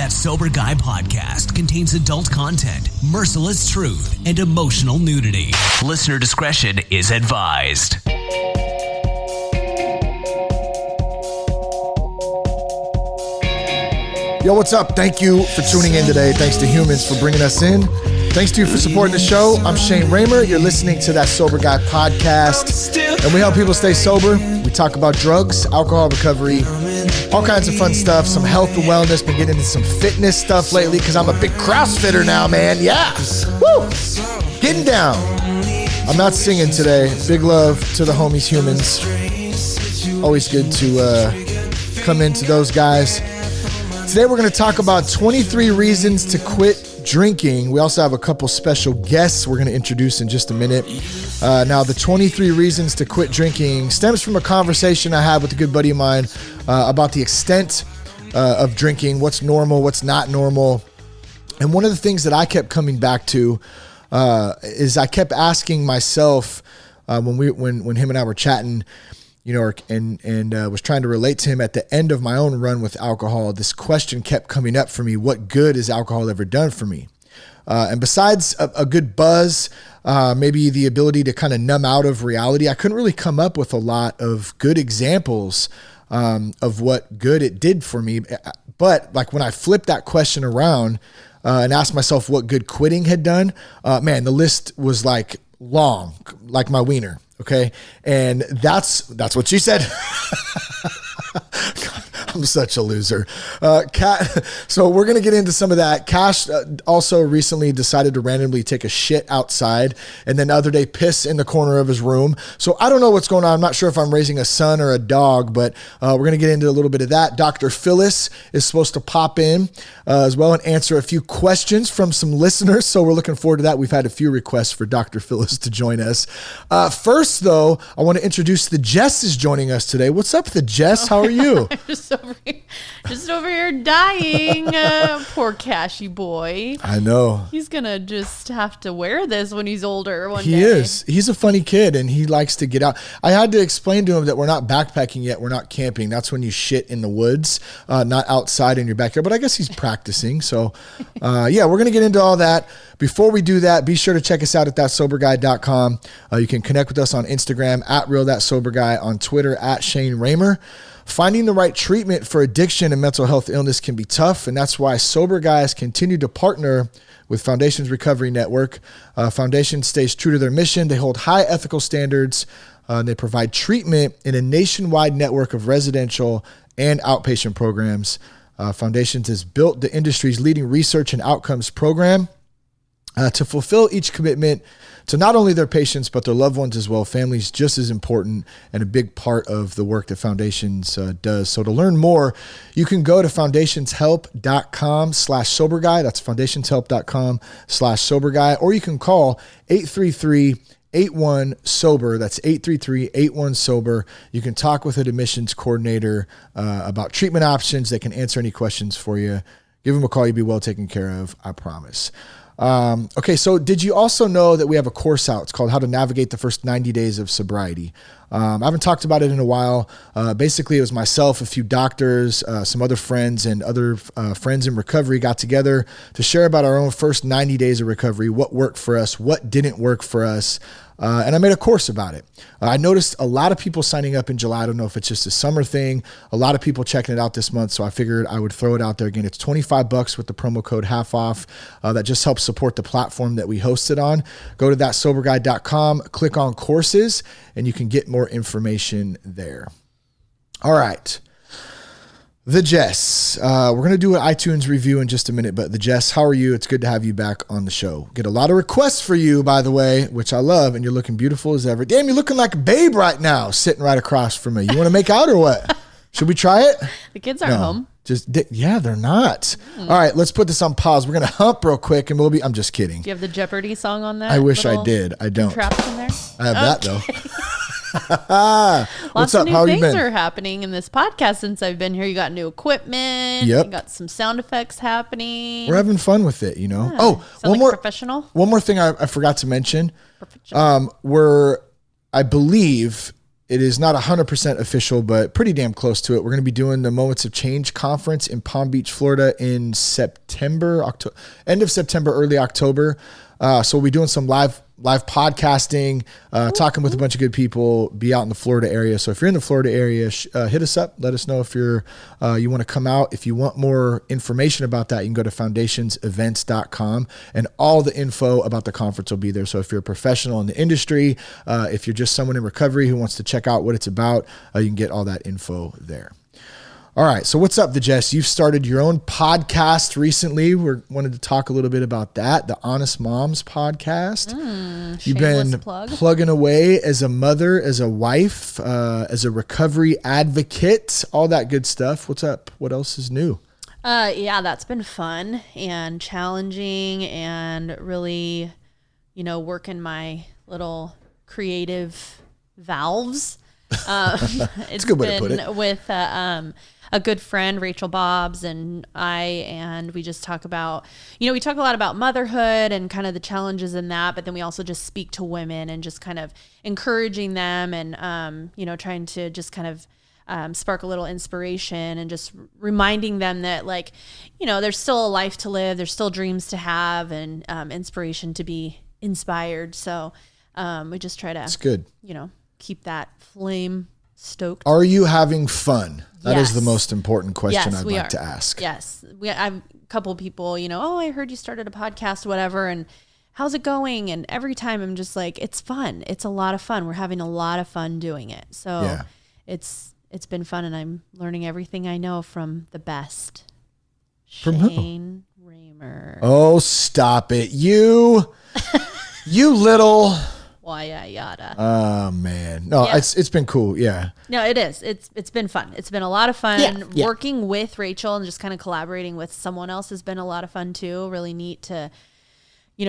That Sober Guy podcast contains adult content, merciless truth, and emotional nudity. Listener discretion is advised. Yo, what's up? Thank you for tuning in today. Thanks to Humans for bringing us in. Thanks to you for supporting the show. I'm Shane Raymer. You're listening to That Sober Guy podcast, and we help people stay sober. We talk about drugs, alcohol recovery, all kinds of fun stuff, some health and wellness. Been getting into some fitness stuff lately because I'm a big CrossFitter now, man. Yeah. Woo! Getting down. I'm not singing today. Big love to the homies Humans. Always good to come into those guys. Today we're going to talk about 23 reasons to quit drinking. We also have a couple special guests we're going to introduce in just a minute. Now, the 23 reasons to quit drinking stems from a conversation I had with a good buddy of mine about the extent of drinking, what's normal, what's not normal. And one of the things that I kept coming back to is I kept asking myself when him and I were chatting, you know, and was trying to relate to him at the end of my own run with alcohol. This question kept coming up for me: what good has alcohol ever done for me? And besides a good buzz, maybe the ability to kind of numb out of reality, I couldn't really come up with a lot of good examples of what good it did for me. But like when I flipped that question around and asked myself what good quitting had done, man, the list was like long, like my wiener. Okay. And that's what she said. God, I'm such a loser. So we're going to get into some of that. Cash also recently decided to randomly take a shit outside and then the other day piss in the corner of his room. So I don't know what's going on. I'm not sure if I'm raising a son or a dog, but we're going to get into a little bit of that. Dr. Phyllis is supposed to pop in as well and answer a few questions from some listeners. So we're looking forward to that. We've had a few requests for Dr. Phyllis to join us. First though, I want to introduce the Jess is joining us today. What's up, the Jess? How are you? just over here dying. Poor Cashy boy. I know. He's gonna just have to wear this when he's older one day. He is. He's a funny kid and he likes to get out. I had to explain to him that we're not backpacking yet. We're not camping. That's when you shit in the woods, not outside in your backyard. But I guess he's practicing. So yeah, we're going to get into all that. Before we do that, be sure to check us out at thatsoberguy.com. You can connect with us on Instagram at realthatsoberguy, on Twitter at Shane Raymer. Finding the right treatment for addiction and mental health illness can be tough, and that's why Sober Guys continue to partner with Foundation's Recovery Network. Foundation stays true to their mission. They hold high ethical standards, and they provide treatment in a nationwide network of residential and outpatient programs. Foundations has built the industry's leading research and outcomes program to fulfill each commitment to not only their patients, but their loved ones as well. Families just as important and a big part of the work that Foundations does. So to learn more, you can go to foundationshelp.com/soberguy. That's foundationshelp.com/soberguy, or you can call 833-81-SOBER. That's 833-81-SOBER. You can talk with an admissions coordinator about treatment options. They can answer any questions for you. Give them a call. You'll be well taken care of. I promise. Okay, so did you also know that we have a course out? It's called How to Navigate the First 90 Days of Sobriety. I haven't talked about it in a while. Basically, it was myself, a few doctors, some other friends, and other friends in recovery got together to share about our own first 90 days of recovery, what worked for us, what didn't work for us. And I made a course about it. I noticed a lot of people signing up in July. I don't know if it's just a summer thing. A lot of people checking it out this month. So I figured I would throw it out there again. It's $25 with the promo code half off. That just helps support the platform that we host it on. Go to thatsoberguy.com, click on courses, and you can get more information there. All right. The Jess. We're going to do an iTunes review in just a minute, but the Jess, how are you? It's good to have you back on the show. Get a lot of requests for you, by the way, which I love, and you're looking beautiful as ever. Damn, you're looking like a babe right now, sitting right across from me. You want to make out or what? Should we try it? The kids aren't home. Yeah, they're not. All right, let's put this on pause. We're going to hump real quick, and I'm just kidding. Do you have the Jeopardy song on that? I wish I did. I don't. Trapped in there? I have that, though. Lots of new things are happening in this podcast since I've been here. You got new equipment. Yep. You got some sound effects happening. We're having fun with it, you know. Yeah. One more professional. One more thing I forgot to mention. I believe it is not 100% official, but pretty damn close to it. We're going to be doing the Moments of Change conference in Palm Beach, Florida in September, end of September, early October. So we'll be doing some live podcasting, talking with a bunch of good people, be out in the Florida area. So if you're in the Florida area, hit us up. Let us know if you want to come out. If you want more information about that, you can go to foundationsevents.com, and all the info about the conference will be there. So if you're a professional in the industry, if you're just someone in recovery who wants to check out what it's about, you can get all that info there. All right. So what's up, Jess? You've started your own podcast recently. We wanted to talk a little bit about that, the Honest Moms podcast. You've been plugging away as a mother, as a wife, as a recovery advocate, all that good stuff. What's up? What else is new? Yeah, that's been fun and challenging and really, working my little creative valves. It's a good way to put it. With a good friend, Rachel Bobbs, and we just talk about, we talk a lot about motherhood and kind of the challenges in that, but then we also just speak to women and just kind of encouraging them and, trying to just kind of spark a little inspiration and just reminding them that, like, there's still a life to live, there's still dreams to have, and inspiration to be inspired. So we just try to, that's good. Keep that flame stoked. Are you having fun? That Yes. is the most important question Yes, I'd like to ask. Yes. I've a couple people, I heard you started a podcast, whatever, and how's it going? And every time I'm just like, it's fun. It's a lot of fun. We're having a lot of fun doing it. So it's been fun, and I'm learning everything I know from the best. From Shane Raymer. Oh, stop it. You little... Yada. Oh man. No, Yeah. it's been cool. Yeah. No, it is. It's been fun. It's been a lot of fun. Yeah. Working with Rachel and just kind of collaborating with someone else has been a lot of fun too. Really neat to,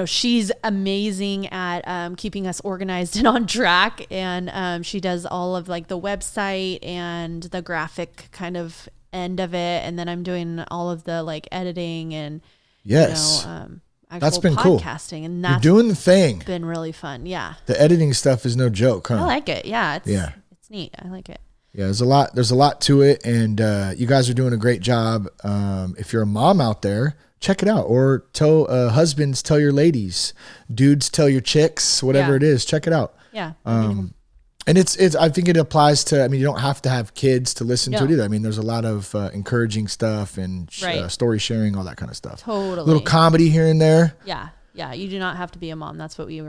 she's amazing at keeping us organized and on track. And she does all of like the website and the graphic kind of end of it. And then I'm doing all of the like editing and, Yes. That's been podcasting, cool. And that's You're doing the thing. been really fun. Yeah. The editing stuff is no joke, huh? I like it. Yeah. It's neat. I like it. Yeah, there's a lot to it, and you guys are doing a great job. If you're a mom out there, check it out, or tell husbands, tell your ladies, dudes, tell your chicks, whatever it is, check it out. Yeah. And it's I think it applies to, you don't have to have kids to listen to it either. There's a lot of encouraging stuff and story sharing, all that kind of stuff. Totally. A little comedy here and there. Yeah. Yeah. You do not have to be a mom. That's what we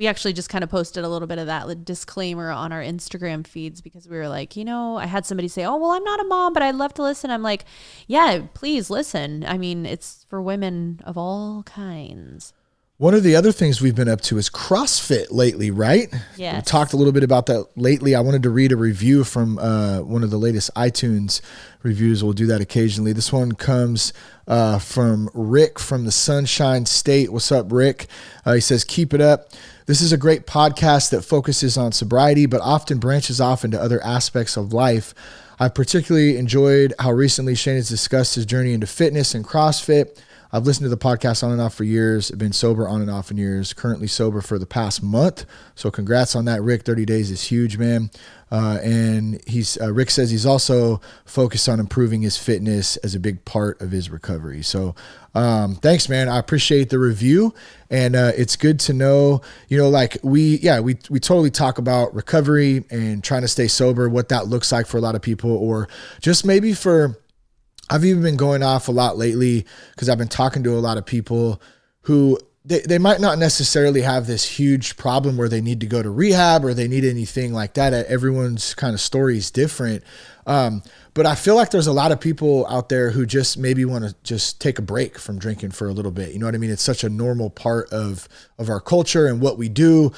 actually just kind of posted a little bit of that disclaimer on our Instagram feeds, because we were like, I had somebody say, oh, well, I'm not a mom, but I'd love to listen. I'm like, yeah, please listen. It's for women of all kinds. One of the other things we've been up to is CrossFit lately, right? Yes. We talked a little bit about that lately. I wanted to read a review from one of the latest iTunes reviews. We'll do that occasionally. This one comes from Rick from the Sunshine State. What's up, Rick? He says, keep it up. This is a great podcast that focuses on sobriety, but often branches off into other aspects of life. I particularly enjoyed how recently Shane has discussed his journey into fitness and CrossFit. I've listened to the podcast on and off for years. I've been sober on and off in years, currently sober for the past month. So congrats on that, Rick. 30 days is huge, man. And Rick says he's also focused on improving his fitness as a big part of his recovery. So thanks, man. I appreciate the review. And it's good to know, we totally talk about recovery and trying to stay sober, what that looks like for a lot of people, or just maybe I've even been going off a lot lately because I've been talking to a lot of people who they might not necessarily have this huge problem where they need to go to rehab or they need anything like that. Everyone's kind of story is different. But I feel like there's a lot of people out there who just maybe want to just take a break from drinking for a little bit. You know what I mean? It's such a normal part of our culture and what we do,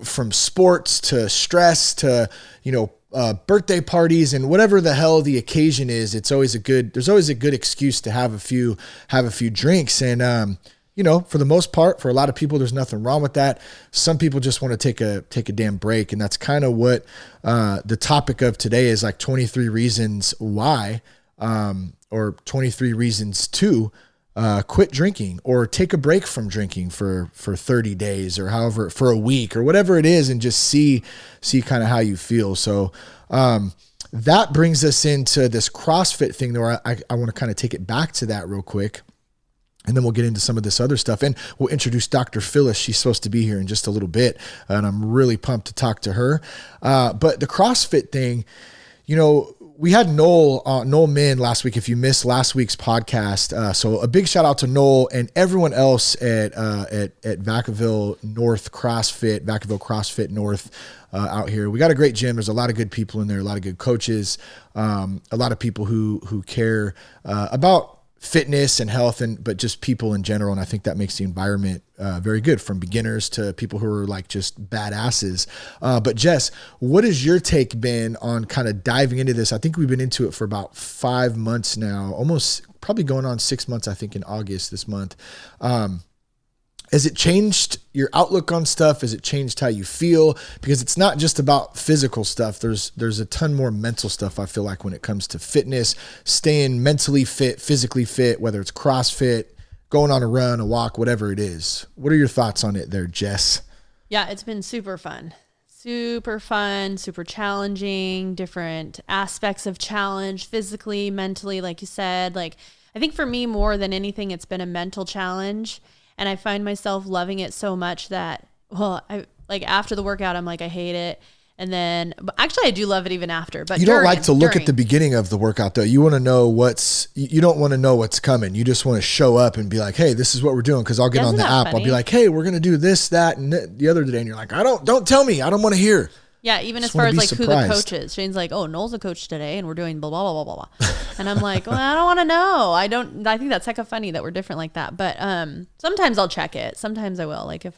from sports to stress to, birthday parties and whatever the hell the occasion is. There's always a good excuse to have a few drinks. And, for the most part, for a lot of people, there's nothing wrong with that. Some people just want to take a damn break. And that's kind of what, the topic of today is, like 23 reasons why, or 23 reasons to, quit drinking or take a break from drinking for 30 days or however, for a week or whatever it is, and just see kind of how you feel. So, that brings us into this CrossFit thing where I want to kind of take it back to that real quick. And then we'll get into some of this other stuff, and we'll introduce Dr. Phyllis. She's supposed to be here in just a little bit, and I'm really pumped to talk to her. But the CrossFit thing, we had Noel Min last week. If you missed last week's podcast, so a big shout out to Noel and everyone else at Vacaville North CrossFit, Vacaville CrossFit North out here. We got a great gym. There's a lot of good people in there, a lot of good coaches, a lot of people who care about fitness and health, but just people in general. And I think that makes the environment very good, from beginners to people who are like just badasses. But Jess, what has your take been on kind of diving into this? I think we've been into it for about 5 months now, almost probably going on 6 months, I think in August this month. Has it changed your outlook on stuff? Has it changed how you feel? Because it's not just about physical stuff. There's a ton more mental stuff, I feel like, when it comes to fitness, staying mentally fit, physically fit, whether it's CrossFit, going on a run, a walk, whatever it is. What are your thoughts on it there, Jess? Yeah, it's been super fun, super challenging, different aspects of challenge, physically, mentally, like you said. Like, I think for me, more than anything, it's been a mental challenge. And I find myself loving it so much that, after the workout, I'm like, I hate it. And then, but actually I do love it even after. But you don't like to look at the beginning of the workout though. You want to know you don't want to know what's coming. You just want to show up and be like, hey, this is what we're doing. Cause I'll get on the app. Funny? I'll be like, hey, we're going to do this, that, and the other day. And you're like, don't tell me. I don't want to hear. Yeah, even as far as like surprised. Who the coach is. Shane's like, oh, Noel's a coach today and we're doing blah, blah, blah, blah, blah. And I'm like, well, I don't want to know. I think that's kind of funny that we're different like that. But sometimes I'll check it. Sometimes I will. Like it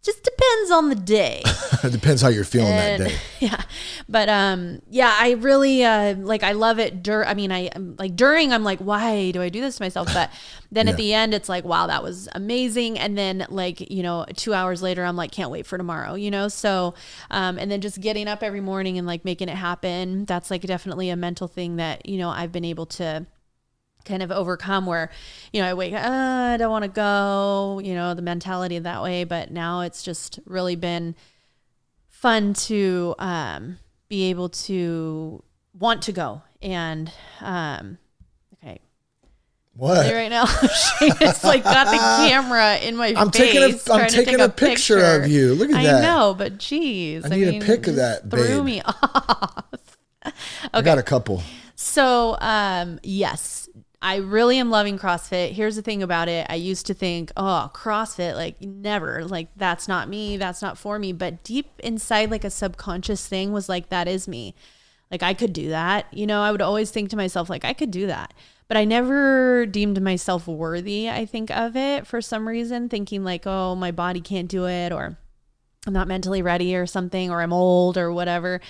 just depends on the day. It depends how you're feeling that day. Yeah. But I really I love it. During, I'm like, why do I do this to myself? But then at the end, it's like, wow, that was amazing. And then 2 hours later, I'm like, can't wait for tomorrow, So, and then just getting up every morning and like making it happen. That's like definitely a mental thing that, I've been able to kind of overcome where, I wake up, I don't want to go, the mentality that way. But now it's just really been fun to be able to want to go. And okay. What? Right now, Shane has like got the camera in my face. I'm taking a picture of you. Look at that. I know, but geez. I need a pic of that, babe. Threw me off. Okay. I got a couple. So, yes. I really am loving CrossFit. Here's the thing about it. I used to think, oh, CrossFit, like never, like that's not me. That's not for me. But deep inside, like a subconscious thing was like, that is me. Like I could do that. I would always think to myself, like I could do that. But I never deemed myself worthy, I think, of it for some reason, thinking like, oh, my body can't do it, or I'm not mentally ready or something, or I'm old or whatever.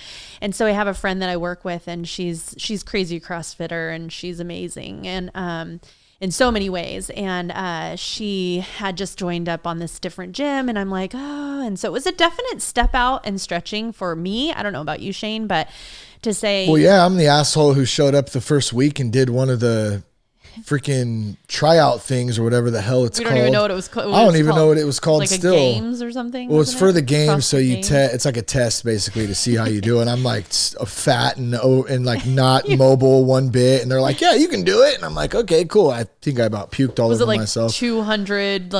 And so I have a friend that I work with, and she's crazy CrossFitter, and she's amazing. And, in so many ways. And, she had just joined up on this different gym, and I'm like, oh, and so it was a definite step out and stretching for me. I don't know about you, Shane, but to say, well, yeah, I'm the asshole who showed up the first week and did one of the freaking tryout things or whatever the hell it's called. We don't even know what it was called. I don't even know what it was called. Like still, a games or something. Well, it's for the games, so you it's like a test basically to see how you do. And I'm like fat and like not mobile one bit, and they're like, "Yeah, you can do it." And I'm like, "Okay, cool." I think I about puked all over myself. 200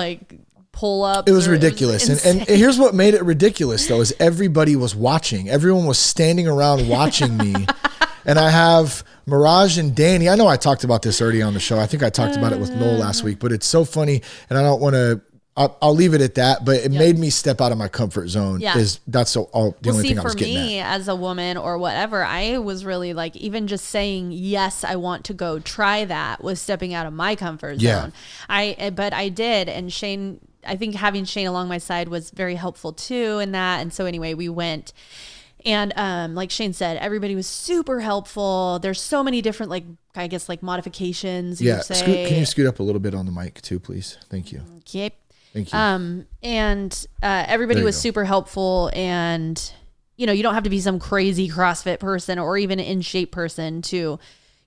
pull ups? It was ridiculous. And here's what made it ridiculous though: is everybody was watching. Everyone was standing around watching me. And I have Mirage and Danny. I know I talked about this already on the show. I think I talked about it with Noel last week, but it's so funny. And I don't want to, I'll leave it at that, but it made me step out of my comfort zone. Yeah. That's the only thing I was getting at. For me as a woman or whatever, I was really like, even just saying, yes, I want to go try that was stepping out of my comfort zone. But I did. And Shane, I think having Shane along my side was very helpful too in that. And so anyway, we went. And like Shane said, everybody was super helpful. There's so many different, modifications. Yeah. Can you scoot up a little bit on the mic too, please? Thank you. Okay. Thank you. And everybody was super helpful. And, you don't have to be some crazy CrossFit person or even an in shape person to,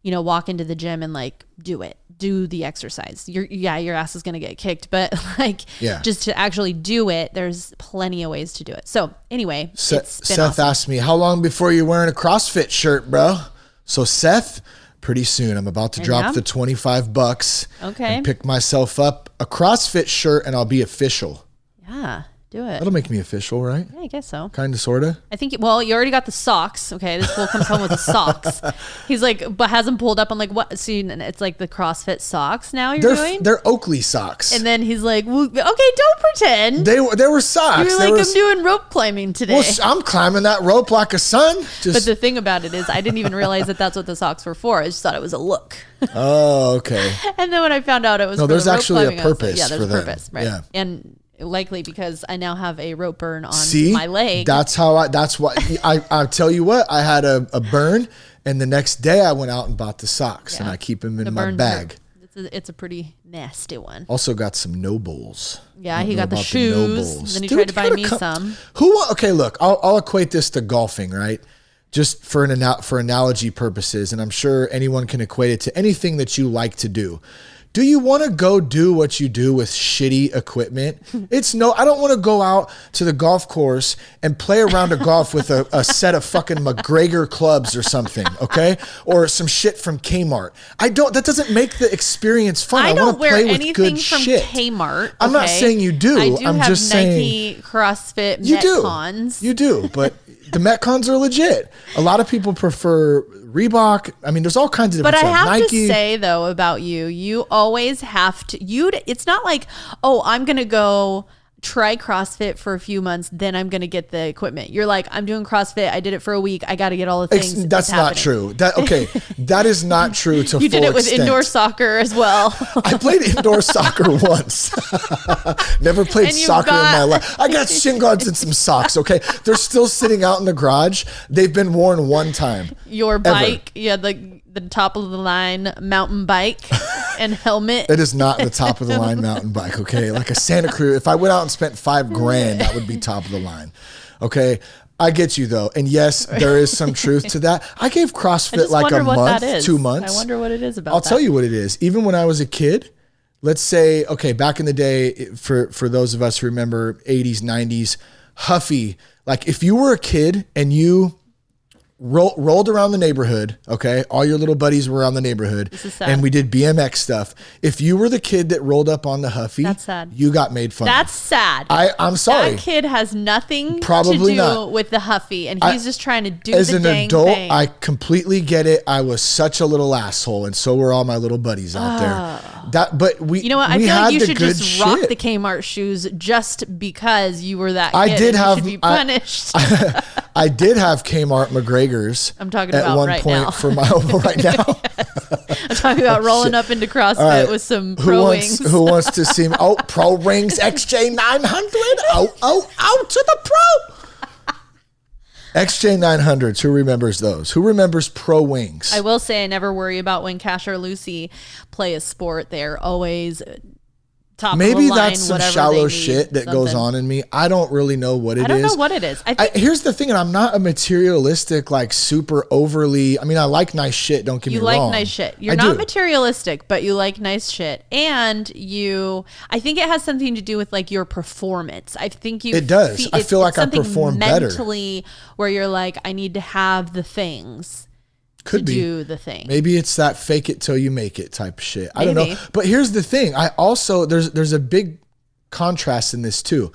walk into the gym and like do the exercise. Your ass is going to get kicked, but like just to actually do it, there's plenty of ways to do it. So anyway, Seth awesome. asked me, how long before you're wearing a CrossFit shirt, bro? So Seth, pretty soon I'm about to drop the $25 and pick myself up a CrossFit shirt and I'll be official. Yeah. Do it. That'll make me official, right? Yeah, I guess so. Kind of, sort of. I think, you already got the socks. Okay, this fool comes home with the socks. He's like, but hasn't pulled up. I'm like, what? See, it's like the CrossFit socks now doing? They're Oakley socks. And then he's like, well, okay, don't pretend. They were socks. You're like, I'm doing rope climbing today. Well, I'm climbing that rope like a son. But the thing about it is I didn't even realize that that's what the socks were for. I just thought it was a look. Oh, okay. And then when I found out it was for there's the rope actually climbing, a purpose there's for a them. purpose, right? Yeah. And likely because I now have a rope burn on my leg. That's why I tell you what, I had a burn and the next day I went out and bought the socks and I keep them in my bag. It's a pretty nasty one. Also got some Nobles. Yeah, he got the shoes. Then he tried to buy me some. Okay, look, I'll equate this to golfing, right? Just for analogy purposes, and I'm sure anyone can equate it to anything that you like to do. Do you want to go do what you do with shitty equipment? I don't want to go out to the golf course and play around a golf with a set of fucking McGregor clubs or something, okay? Or some shit from Kmart. That doesn't make the experience fun. I want to play with good shit. Kmart. Okay? I'm not saying you do. I'm just saying Nike, CrossFit, you Metcons. You do, but the Metcons are legit. A lot of people prefer Reebok. I mean, there's all kinds of different stuff. But I have Nike. to say though about you always have to. It's not like, oh, I'm gonna go try CrossFit for a few months, then I'm gonna get the equipment. You're like, I'm doing CrossFit. I did it for a week. I got to get all the things. That's not true. That is not true. To you full did it with extent. Indoor soccer as well. I played indoor soccer once. Never played soccer in my life. I got shin guards and some socks. Okay, they're still sitting out in the garage. They've been worn one time. Your bike, the top of the line mountain bike and helmet. It is not the top of the line mountain bike. Okay, like a Santa Cruz. If I went out and spent $5,000, that would be top of the line. Okay. I get you though. And yes, there is some truth to that. I gave CrossFit like a month, 2 months. I wonder what it is about I'll tell you what it is. Even when I was a kid, let's say, okay, back in the day, for those of us who remember 80s, 90s, Huffy, like if you were a kid and you rolled around the neighborhood, okay? All your little buddies were around the neighborhood. And we did BMX stuff. If you were the kid that rolled up on the Huffy, that's sad. You got made fun of. That's sad. I'm sorry. That kid has nothing Probably to do not. with the Huffy, and he's just trying to do as the an dang adult, thing. I completely get it. I was such a little asshole, and so were all my little buddies out there. But you know what? I feel like you should just shit. rock the Kmart shoes just because you were that kid. I did have. You should be punished. I did have Kmart McGregors. I'm talking at about one right point now. for my right now. I'm talking about rolling up into CrossFit with some pro wings. Who wants to see me? Oh, pro rings XJ 900. Oh, to the pro. XJ 900s. Who remembers those? Who remembers pro wings? I will say I never worry about when Cash or Lucy play a sport. They're always top Maybe of the line, that's some shallow shit that goes on in me. I don't really know what it is. I don't know what it is. Here's the thing, and I'm not a materialistic, like super overly. I mean, I like nice shit. Don't get me wrong. You like nice shit. You're not materialistic, but you like nice shit, and I think it has something to do with like your performance. I think you. It does. I feel like I perform better mentally, where you're like, I need to have the things. Could be. Do the thing. Maybe it's that fake it till you make it type of shit. I don't know. But here's the thing. I also, there's a big contrast in this too.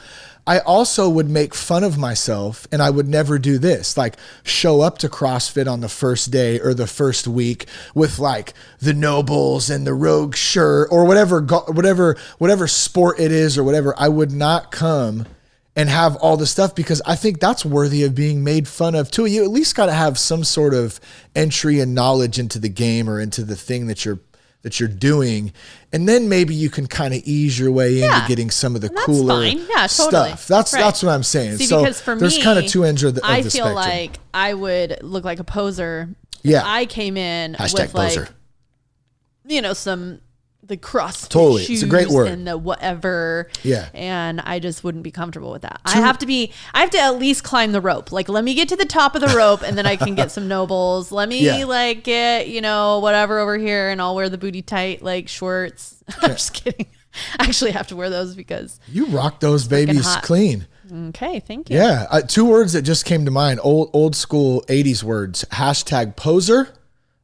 I also would make fun of myself and I would never do this. Like show up to CrossFit on the first day or the first week with like the Nobles and the Rogue shirt or whatever sport it is or whatever. I would not come and have all the stuff because I think that's worthy of being made fun of too. You at least got to have some sort of entry and knowledge into the game or into the thing that you're doing. And then maybe you can kind of ease your way into getting some of the cooler stuff. That's what I'm saying. See, so because for there's kind of two ends of the I spectrum. feel like I would look like a poser. Yeah. If I came in Hashtag with like, poser. some the CrossFit Totally. shoes It's a great word. and the whatever. Yeah. And I just wouldn't be comfortable with that. I have to at least climb the rope. Like, let me get to the top of the rope and then I can get some nobles. Let me get, whatever over here, and I'll wear the booty tight, like, shorts. I'm just kidding. I actually have to wear those because you rock those babies clean. Okay. Thank you. Yeah. 2 words that just came to mind, old school 80s words, #poser.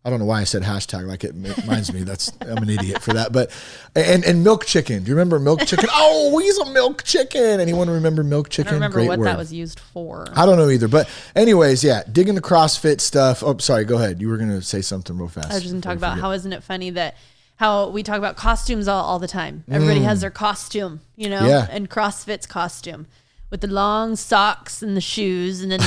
I don't know why I said hashtag, like it reminds me. I'm an idiot for that. But and milk chicken. Do you remember milk chicken? Oh, he's a milk chicken. Anyone remember milk chicken? I don't remember Great what word. that was used for. I don't know either. But anyways, yeah, digging the CrossFit stuff. Oh, sorry. Go ahead. You were going to say something real fast. I was just going to talk about how isn't it funny that how we talk about costumes all the time. Everybody has their costume, Yeah. and CrossFit's costume with the long socks and the shoes and then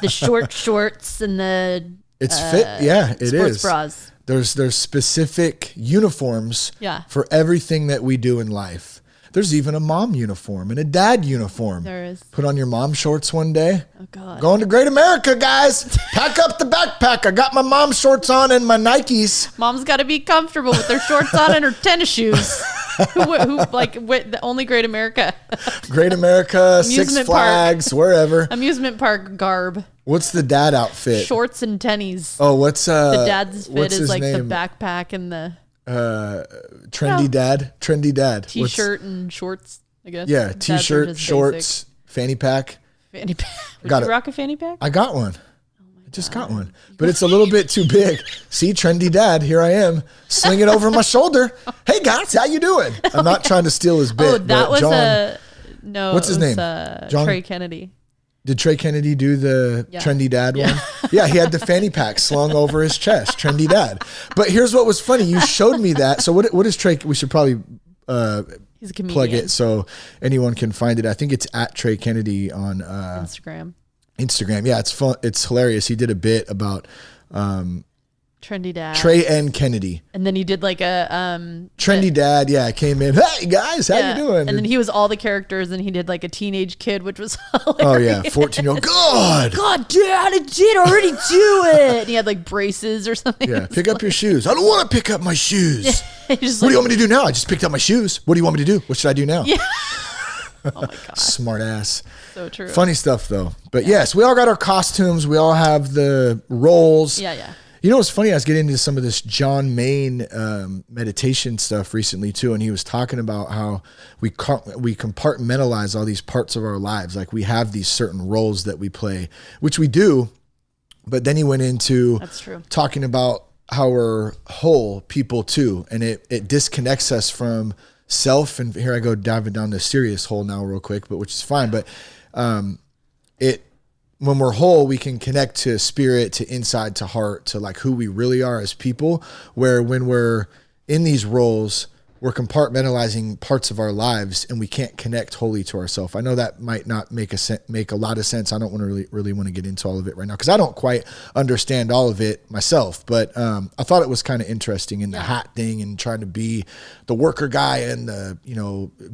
the short shorts and the It's fit. Yeah, it sports is. bras. There's specific uniforms for everything that we do in life. There's even a mom uniform and a dad uniform. There is. Put on your mom shorts one day. Oh, God. Going to Great America, guys. Pack up the backpack. I got my mom shorts on and my Nikes. Mom's got to be comfortable with her shorts on and her tennis shoes. The only Great America. Great America, Six Amusement Flags, park. wherever. Amusement park garb. What's the dad outfit? Shorts and tennies. Oh, what's the dad's fit what's is his like name? the backpack and the trendy dad. t-shirt and shorts, I guess. Yeah, Dads are t-shirt, just shorts, fanny pack. fanny pack. Would Got you it. rock a fanny pack? I got one. I just got one, but it's a little bit too big. See, trendy dad, here I am, sling it over my shoulder. Hey guys, how you doing? I'm not trying to steal his bit. Oh, that but was John, no. What's his name? John? Trey Kennedy. Did Trey Kennedy do the trendy dad one? Yeah, he had the fanny pack slung over his chest, trendy dad. But here's what was funny. You showed me that. So what is Trey? We should probably He's a comedian. plug it so anyone can find it. I think it's at Trey Kennedy on Instagram. Yeah, it's fun. It's hilarious. He did a bit about trendy dad. Trey and Kennedy. And then he did like a trendy dad. Yeah, came in. Hey guys, how you doing? And then he was all the characters, and he did like a teenage kid, which was hilarious. Oh yeah, 14-year-old. God, Dad, I did already do it. And he had like braces or something. Yeah, pick up your shoes. I don't want to pick up my shoes. What do you want me to do now? I just picked up my shoes. What do you want me to do? What should I do now? Yeah. Oh my God. Smart ass. So true. Funny stuff though. But yes, we all got our costumes. We all have the roles. Yeah. You know what's funny? I was getting into some of this John Maine meditation stuff recently too, and he was talking about how we compartmentalize all these parts of our lives. Like we have these certain roles that we play, which we do. But then he went into talking about how we're whole people too, and it disconnects us from self. And here I go diving down this serious hole now real quick, but which is fine. But when we're whole, we can connect to spirit, to inside, to heart, to like who we really are as people, where when we're in these roles, we're compartmentalizing parts of our lives and we can't connect wholly to ourselves. I know that might not make a lot of sense. I don't want to really want to get into all of it right now because I don't quite understand all of it myself, but I thought it was kind of interesting in the hat thing and trying to be the worker guy and the,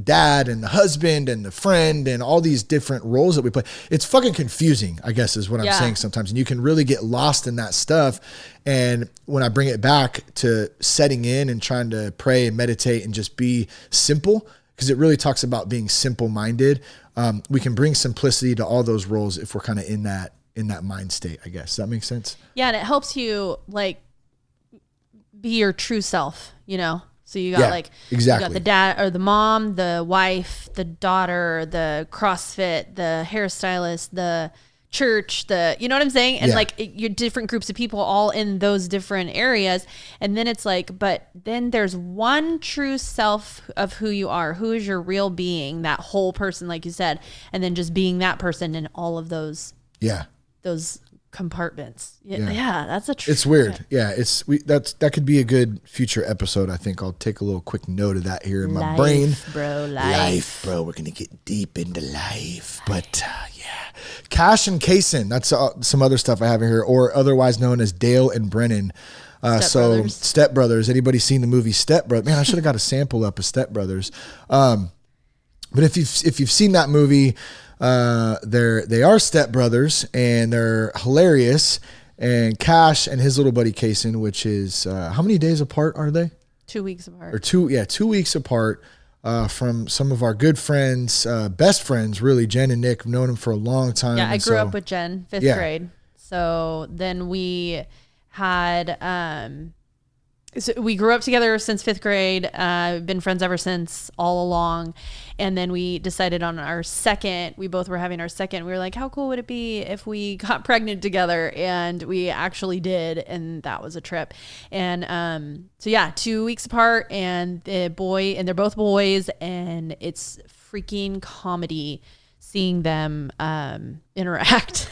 dad and the husband and the friend and all these different roles that we play. It's fucking confusing, I guess is what I'm saying sometimes. And you can really get lost in that stuff. And when I bring it back to setting in and trying to pray and meditate and just be simple, because it really talks about being simple-minded, we can bring simplicity to all those roles if we're kind of in that mind state, I guess. Does that make sense? Yeah, and it helps you like be your true self, So you got you got the dad or the mom, the wife, the daughter, the CrossFit, the hairstylist, the church, you know what I'm saying? And you're different groups of people all in those different areas. And then it's like, but then there's one true self of who you are, who is your real being, that whole person, like you said, and then just being that person in all of those, those compartments. Yeah. That's a true. It's weird. Yeah. That could be a good future episode. I think I'll take a little quick note of that here in my brain. Life, bro. We're going to get deep into life, but Cash and Kaysen, that's some other stuff I have in here, or otherwise known as Dale and Brennan. Step Brothers. Anybody seen the movie Step Brothers? Man, I should have got a sample up of Step Brothers. But if you've seen that movie, they are step brothers and they're hilarious. And Cash and his little buddy Kaysen, which is how many days apart are they? 2 weeks apart. Or 2 weeks apart from some of our good friends, best friends, really. Jen and Nick, have known them for a long time. Yeah, I grew up with Jen, fifth grade. So then we had, so we grew up together since fifth grade, been friends ever since all along. And then we decided on our second, we both were having our second. We were like, how cool would it be if we got pregnant together? And we actually did. And that was a trip. And so yeah, 2 weeks apart, and they're both boys, and it's freaking comedy seeing them interact.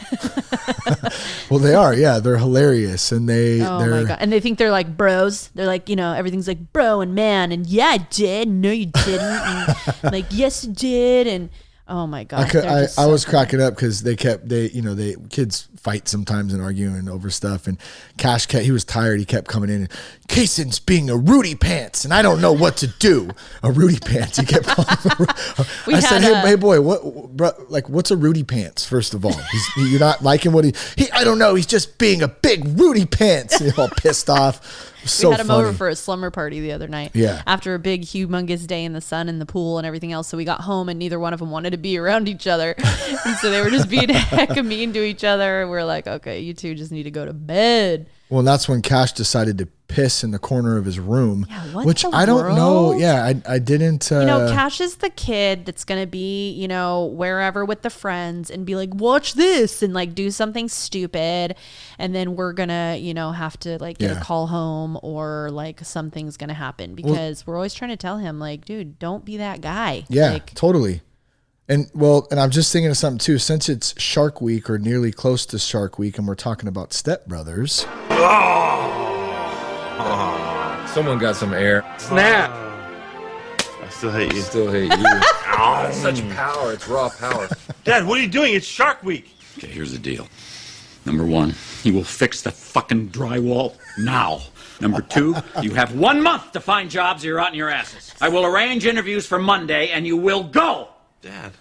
Well, they are. Yeah, they're hilarious. And they're my God. And they think they're like bros. They're like, everything's like bro and man. And yeah, I did. No, you didn't. And like, yes, you did. And oh my God. I was cracking up because kids fight sometimes and arguing over stuff. And Cash he was tired. He kept coming in. And Kaysen's being a Rudy Pants, and I don't know what to do. A Rudy Pants. He kept calling him. I said, hey boy, what's a Rudy Pants? First of all, you're not liking what he. I don't know. He's just being a big Rudy Pants. He's all pissed off. So we had him funny. over for a slumber party the other night. Yeah. After a big, humongous day in the sun and the pool and everything else. So we got home and neither one of them wanted to be around each other. And so they were just being hecka mean to each other. We're like, okay, you two just need to go to bed. Well, that's when Cash decided to piss in the corner of his room, which the I don't world? know. Yeah, I didn't. Cash is the kid that's going to be, wherever with the friends and be like, watch this, and like do something stupid. And then we're going to, have to like get a call home, or like something's going to happen because we're always trying to tell him like, dude, don't be that guy. Yeah, like, totally. And I'm just thinking of something too, since it's Shark Week or nearly close to Shark Week, and we're talking about stepbrothers. Someone got some air. Snap! I still hate you. Still hate you. Such power. It's raw power. Dad, what are you doing? It's Shark Week. Okay, here's the deal. Number one, you will fix the fucking drywall now. Number two, you have 1 month to find jobs or you're out in your asses. I will arrange interviews for Monday and you will go. Dad,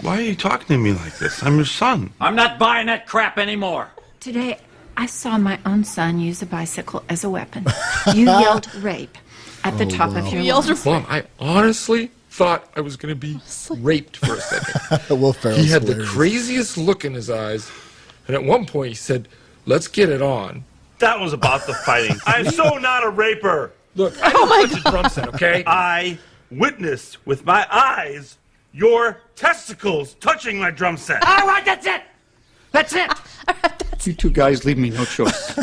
why are you talking to me like this? I'm your son. I'm not buying that crap anymore. Today, I saw my own son use a bicycle as a weapon. You yelled rape at the top of your lungs. Mom, I honestly thought I was going to be raped for a second. Will Ferrell's He had hilarious. the craziest look in his eyes, and at one point he said, let's get it on. That was about the fighting. I'm so not a raper. Look, I didn't touch a drum set, okay? I witnessed with my eyes your testicles touching my drum set. All right, that's it. That's it. You two guys leave me no choice.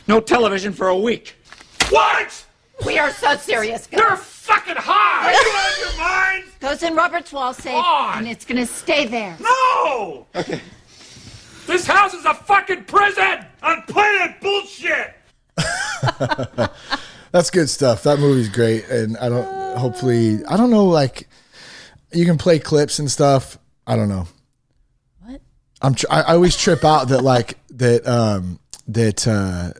No television for a week. What? We are so serious, guys. You're fucking high. Are you out of your mind? Goes in Robert's wall safe, on. and it's gonna stay there. No! This house is a fucking prison. I'm playing bullshit. That's good stuff. That movie's great, and I don't know, like, you can play clips and stuff. I don't know. what? I always trip out that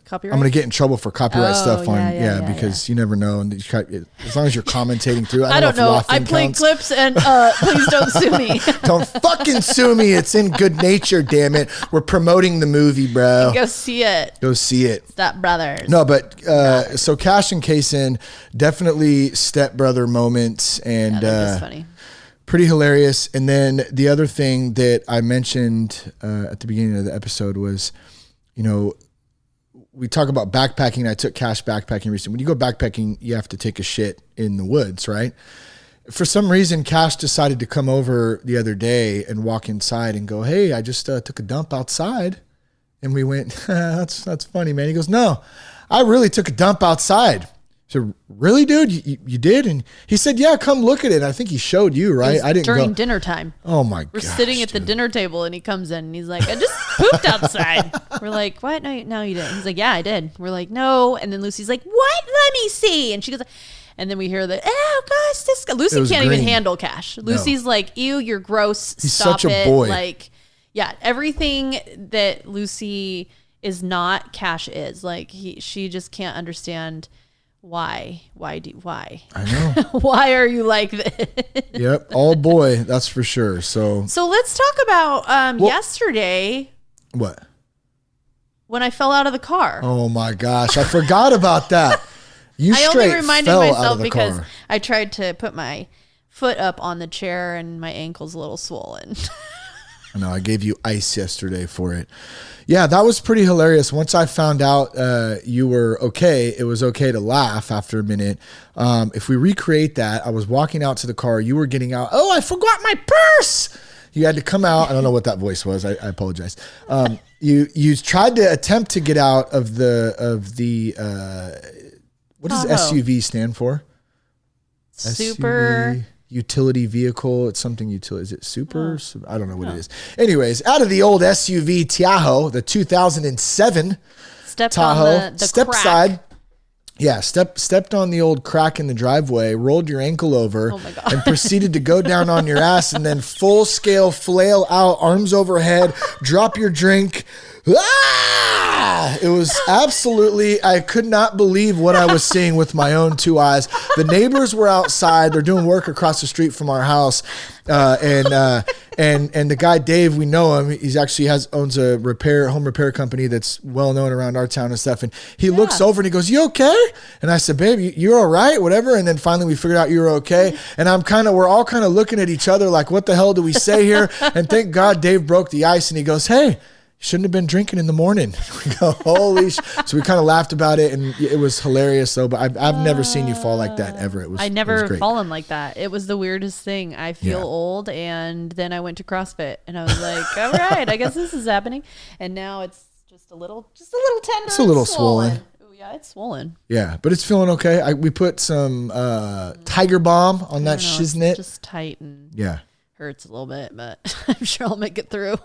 Copyright? I'm gonna get in trouble for copyright stuff on yeah, because you never know, and as long as you're commentating through it. I don't know. if I laughing play counts. clips and please don't sue me. Don't fucking sue me. It's in good nature, damn it. We're promoting the movie, bro. Go see it. Go see it. Step Brothers. No, but so Cash and Kaysen, definitely stepbrother moments, and They're just funny. pretty hilarious. And then the other thing that I mentioned at the beginning of the episode was, we talk about backpacking. I took Cash backpacking recently. When you go backpacking, you have to take a shit in the woods, right? For some reason, Cash decided to come over the other day and walk inside and go, hey, I just took a dump outside. And we went, that's funny, man. He goes, no, I really took a dump outside. I said, really, dude? You did? And he said, yeah, come look at it. I think he showed you, right? I didn't during go. dinner time. Oh my god. We're sitting at the dinner table and he comes in and he's like, I just pooped outside. We're like, what? No, you didn't. He's like, yeah, I did. We're like, no. And then Lucy's like, what? Let me see. And she goes, and then we hear the, oh gosh, this Lucy can't green. even handle Cash. Lucy's like, ew, you're gross. He's Stop such a it. boy. Like, yeah, everything that Lucy is not, Cash is. Like, she just can't understand why. I know. Why are you like this? Yep, all boy, that's for sure. So let's talk about yesterday what? when I fell out of the car. Oh my gosh, I forgot about that. I only reminded fell out myself of the because car. I tried to put my foot up on the chair and my ankle's a little swollen. I know, I gave you ice yesterday for it. Yeah, that was pretty hilarious. Once I found out you were okay, it was okay to laugh after a minute. If we recreate that, I was walking out to the car. You were getting out. Oh, I forgot my purse. You had to come out. I don't know what that voice was. I apologize. You tried to attempt to get out of the what does SUV stand for? Super... SUV. Utility vehicle. It's something utility. Is it super? I don't know what it is. Anyways, out of the old SUV Tahoe, the 2007 Tahoe, on the step crack. side. Yeah, stepped on the old crack in the driveway, rolled your ankle over, and proceeded to go down on your ass and then full scale flail out, arms overhead, drop your drink. Ah! It was absolutely, I could not believe what I was seeing with my own two eyes. The neighbors were outside. They're doing work across the street from our house. And the guy, Dave, we know him. He's actually owns a home repair company that's well known around our town and stuff. And he looks over and he goes, "You okay?" And I said, "Babe, you're all right, whatever." And then finally we figured out you were okay. And we're all kind of looking at each other like, what the hell do we say here? And thank God Dave broke the ice and he goes, "Hey, shouldn't have been drinking in the morning." We go, holy So we kind of laughed about it, and it was hilarious though. But I've never seen you fall like that ever. I never fallen like that. It was the weirdest thing. I feel old, and then I went to CrossFit, and I was like, all right, I guess this is happening. And now it's just a little tender. It's a little swollen. Ooh, yeah, it's swollen. Yeah, but it's feeling okay. We put some Tiger Balm on that shiznit. It's just tight and hurts a little bit, but I'm sure I'll make it through.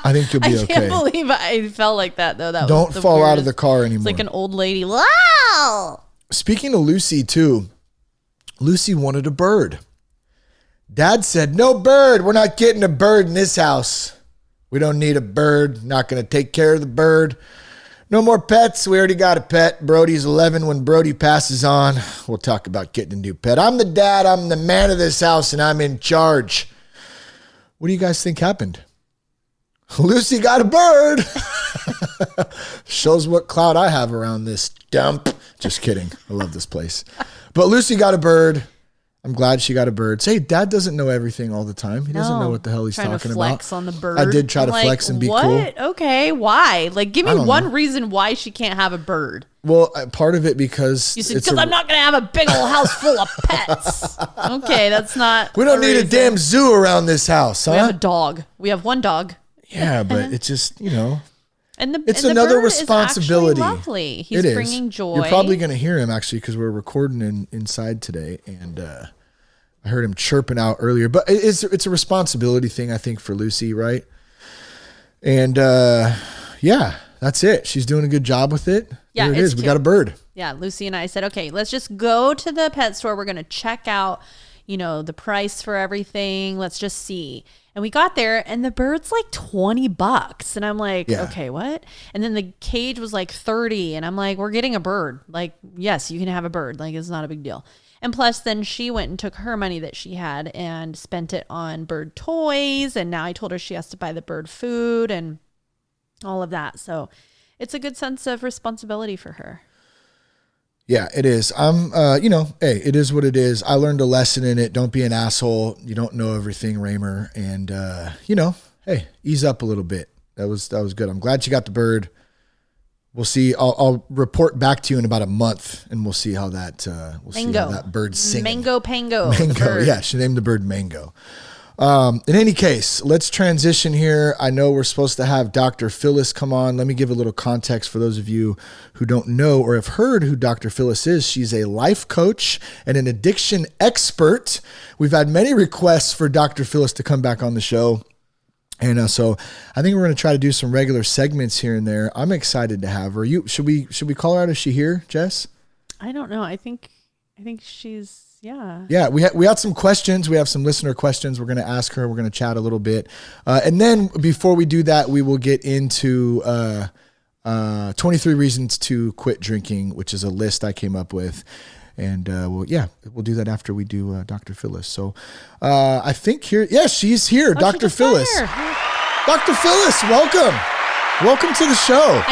I think you'll be okay. I can't believe I felt like that though. Don't fall out of the car anymore. It's like an old lady. Wow. Speaking of Lucy too, Lucy wanted a bird. Dad said, "No bird. We're not getting a bird in this house. We don't need a bird. Not going to take care of the bird. No more pets. We already got a pet. Brody's 11. When Brody passes on, we'll talk about getting a new pet. I'm the dad. I'm the man of this house, and I'm in charge." What do you guys think happened? Lucy got a bird. Shows what clout I have around this dump. Just kidding. I love this place. But Lucy got a bird. I'm glad she got a bird. Say, Dad doesn't know everything all the time. He doesn't know what the hell he's talking about. Trying to flex on the bird. I did try to flex and be cool. Okay, why? Like, give me one reason why she can't have a bird. Well, part of it because... You said, because I'm not going to have a big old house full of pets. Okay, that's not... We don't need a damn zoo around this house, huh? We have a dog. We have one dog. Yeah, but it's just, And it's another bird responsibility. Is lovely. He's bringing joy. You're probably going to hear him actually because we're recording inside today, and I heard him chirping out earlier. But it's a responsibility thing, I think, for Lucy, right? And that's it. She's doing a good job with it. Yeah, there it is. We got a bird. Yeah, Lucy and I said, okay, let's just go to the pet store. We're going to check out, the price for everything. Let's just see. And we got there and the bird's like $20. And I'm like, okay, what? And then the cage was like 30. And I'm like, we're getting a bird. Like, yes, you can have a bird. Like, it's not a big deal. And plus then she went and took her money that she had and spent it on bird toys. And now I told her she has to buy the bird food and all of that. So it's a good sense of responsibility for her. Yeah, it is. Hey, it is what it is. I learned a lesson in it. Don't be an asshole. You don't know everything, Raymer. And, hey, ease up a little bit. That was good. I'm glad you got the bird. We'll see. I'll report back to you in about a month, and we'll see how that, see how that bird's singing. Mango Pango. Mango, yeah. She named the bird Mango. In any case, let's transition here. I know we're supposed to have Dr. Phyllis come on. Let me give a little context for those of you who don't know or have heard who Dr. Phyllis is. She's a life coach and an addiction expert. We've had many requests for Dr. Phyllis to come back on the show. And so I think we're going to try to do some regular segments here and there. I'm excited to have her. Should we call her out? Is she here, Jess? I don't know. I think she's... Yeah. Yeah. We had some questions. We have some listener questions. We're going to ask her. We're going to chat a little bit. And then before we do that, we will get into 23 reasons to quit drinking, which is a list I came up with. And we'll do that after we do Dr. Phyllis. So I think here, she's here. Oh, Dr. Phyllis. Dr. Phyllis, welcome. Welcome to the show.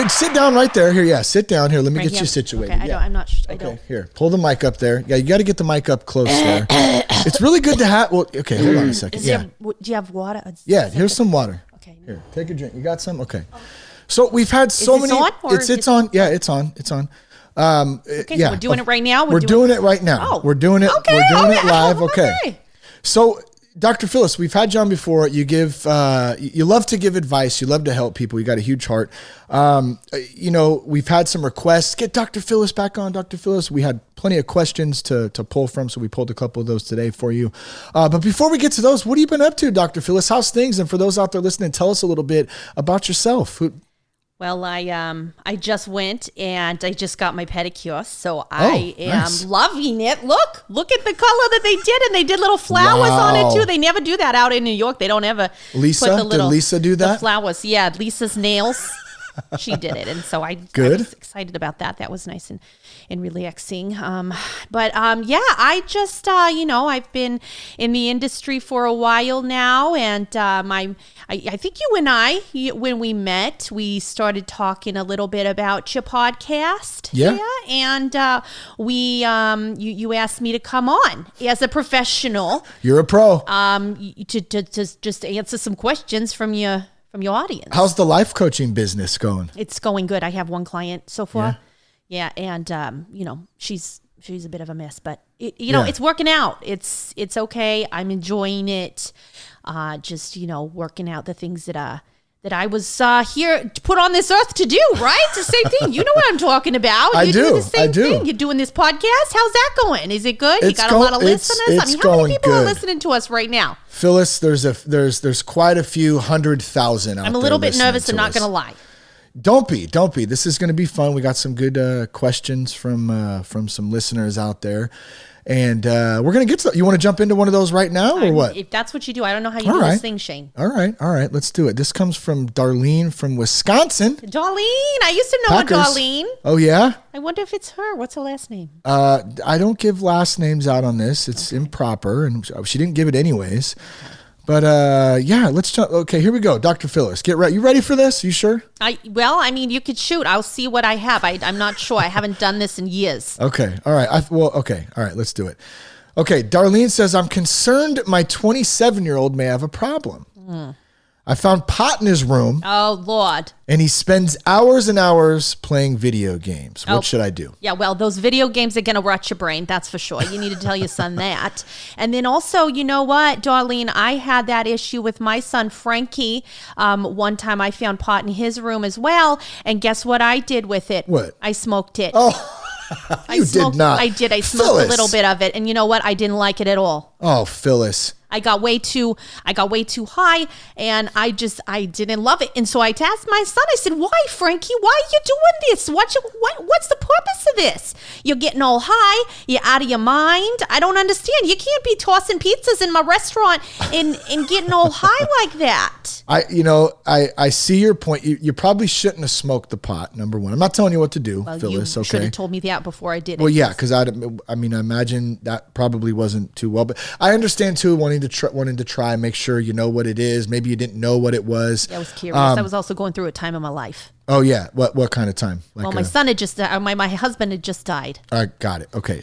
Sit down right there. Here, yeah, sit down here. Let me Right get here. you situated. Okay, Yeah. I'm not. I Okay, don't. here, pull the mic up there. Yeah, you got to get the mic up close there. It's really good to have. Well, okay, hold on a second. Is Yeah, there, do you have water? yeah. Here's some water. Okay. Here, take a drink. You got some? Okay. So we've had so this many. on, or It's on. Yeah, it's on. It's on. Okay, yeah, so we're doing it right now. We're doing it right now. Oh. We're doing it. Okay, we're doing okay, it live. okay. Okay. So, Dr. Phyllis, we've had you on before. You give, you love to give advice. You love to help people. You got a huge heart. We've had some requests. Get Dr. Phyllis back on, Dr. Phyllis. We had plenty of questions to pull from, so we pulled a couple of those today for you. But before we get to those, what have you been up to, Dr. Phyllis? How's things? And for those out there listening, tell us a little bit about yourself. Well, I just went and I just got my pedicure, so I am nice. loving it. Look at the color that they did, and they did little flowers on it Wow. too. They never do that out in New York. They don't ever Lisa? put the little Did Lisa do the that? flowers. Yeah, Lisa's nails. She did it, and so I was excited about that. That was nice and relaxing. I just I've been in the industry for a while now, and I think you and I, when we met, we started talking a little bit about your podcast. Yeah. And you asked me to come on as a professional. You're a pro. To just answer some questions from your audience. How's the life coaching business going? It's going good. I have one client so far. Yeah, and she's a bit of a mess, but it's working out. It's okay. I'm enjoying it. Just working out the things that I was here to put on this earth to do, right? It's the same thing. You know what I'm talking about. I You're do. doing the same I do. thing. You're doing this podcast. How's that going? Is it good? You It's got a lot of it's listeners? How going many people are good. listening to us right now? Phyllis, there's quite a few 100,000 out there. I'm a little bit listening nervous. I'm not us. going to lie. Don't be. This is going to be fun. We got some good questions from some listeners out there, and we're going to get to. You want to jump into one of those right now, or what? If that's what you do, I don't know how you All do right. this thing, Shane. All right. Let's do it. This comes from Darlene from Wisconsin. Darlene. I used to know Packers. a Darlene. Oh yeah. I wonder if it's her. What's her last name? I don't give last names out on this. It's improper, and she didn't give it anyways. But let's jump. Okay, here we go. Dr. Phyllis, get ready. You ready for this? You sure? You could shoot. I'll see what I have. I'm not sure. I haven't done this in years. Okay. All right. Okay. All right. Let's do it. Okay. Darlene says, I'm concerned my 27-year-old may have a problem. I found pot in his room, Oh, Lord. and he spends hours and hours playing video games. What should I do? Yeah, well, those video games are going to rot your brain. That's for sure. You need to tell your son that. And then also, you know what, Darlene, I had that issue with my son, Frankie. One time I found pot in his room as well. And guess what I did with it? What? I smoked it. Oh, you did not. I did. I smoked Phyllis. a little bit of it. And you know what? I didn't like it at all. Oh, Phyllis. I got way too high, and I didn't love it. And so I asked my son, I said, why, Frankie, why are you doing this? What's the purpose of this? You're getting all high. You're out of your mind. I don't understand. You can't be tossing pizzas in my restaurant and getting all high like that. I see your point. You probably shouldn't have smoked the pot, number one. I'm not telling you what to do, Well, Phyllis, you okay? should have told me that before I did it. Well, yeah, because I imagine that probably wasn't too well. But I understand, too, wanting to try and make sure you know what it is. Maybe you didn't know what it was. I was curious. I was also going through a time in my life. Oh, yeah. What kind of time? Well, my son had just, my husband had just died. I got it. Okay.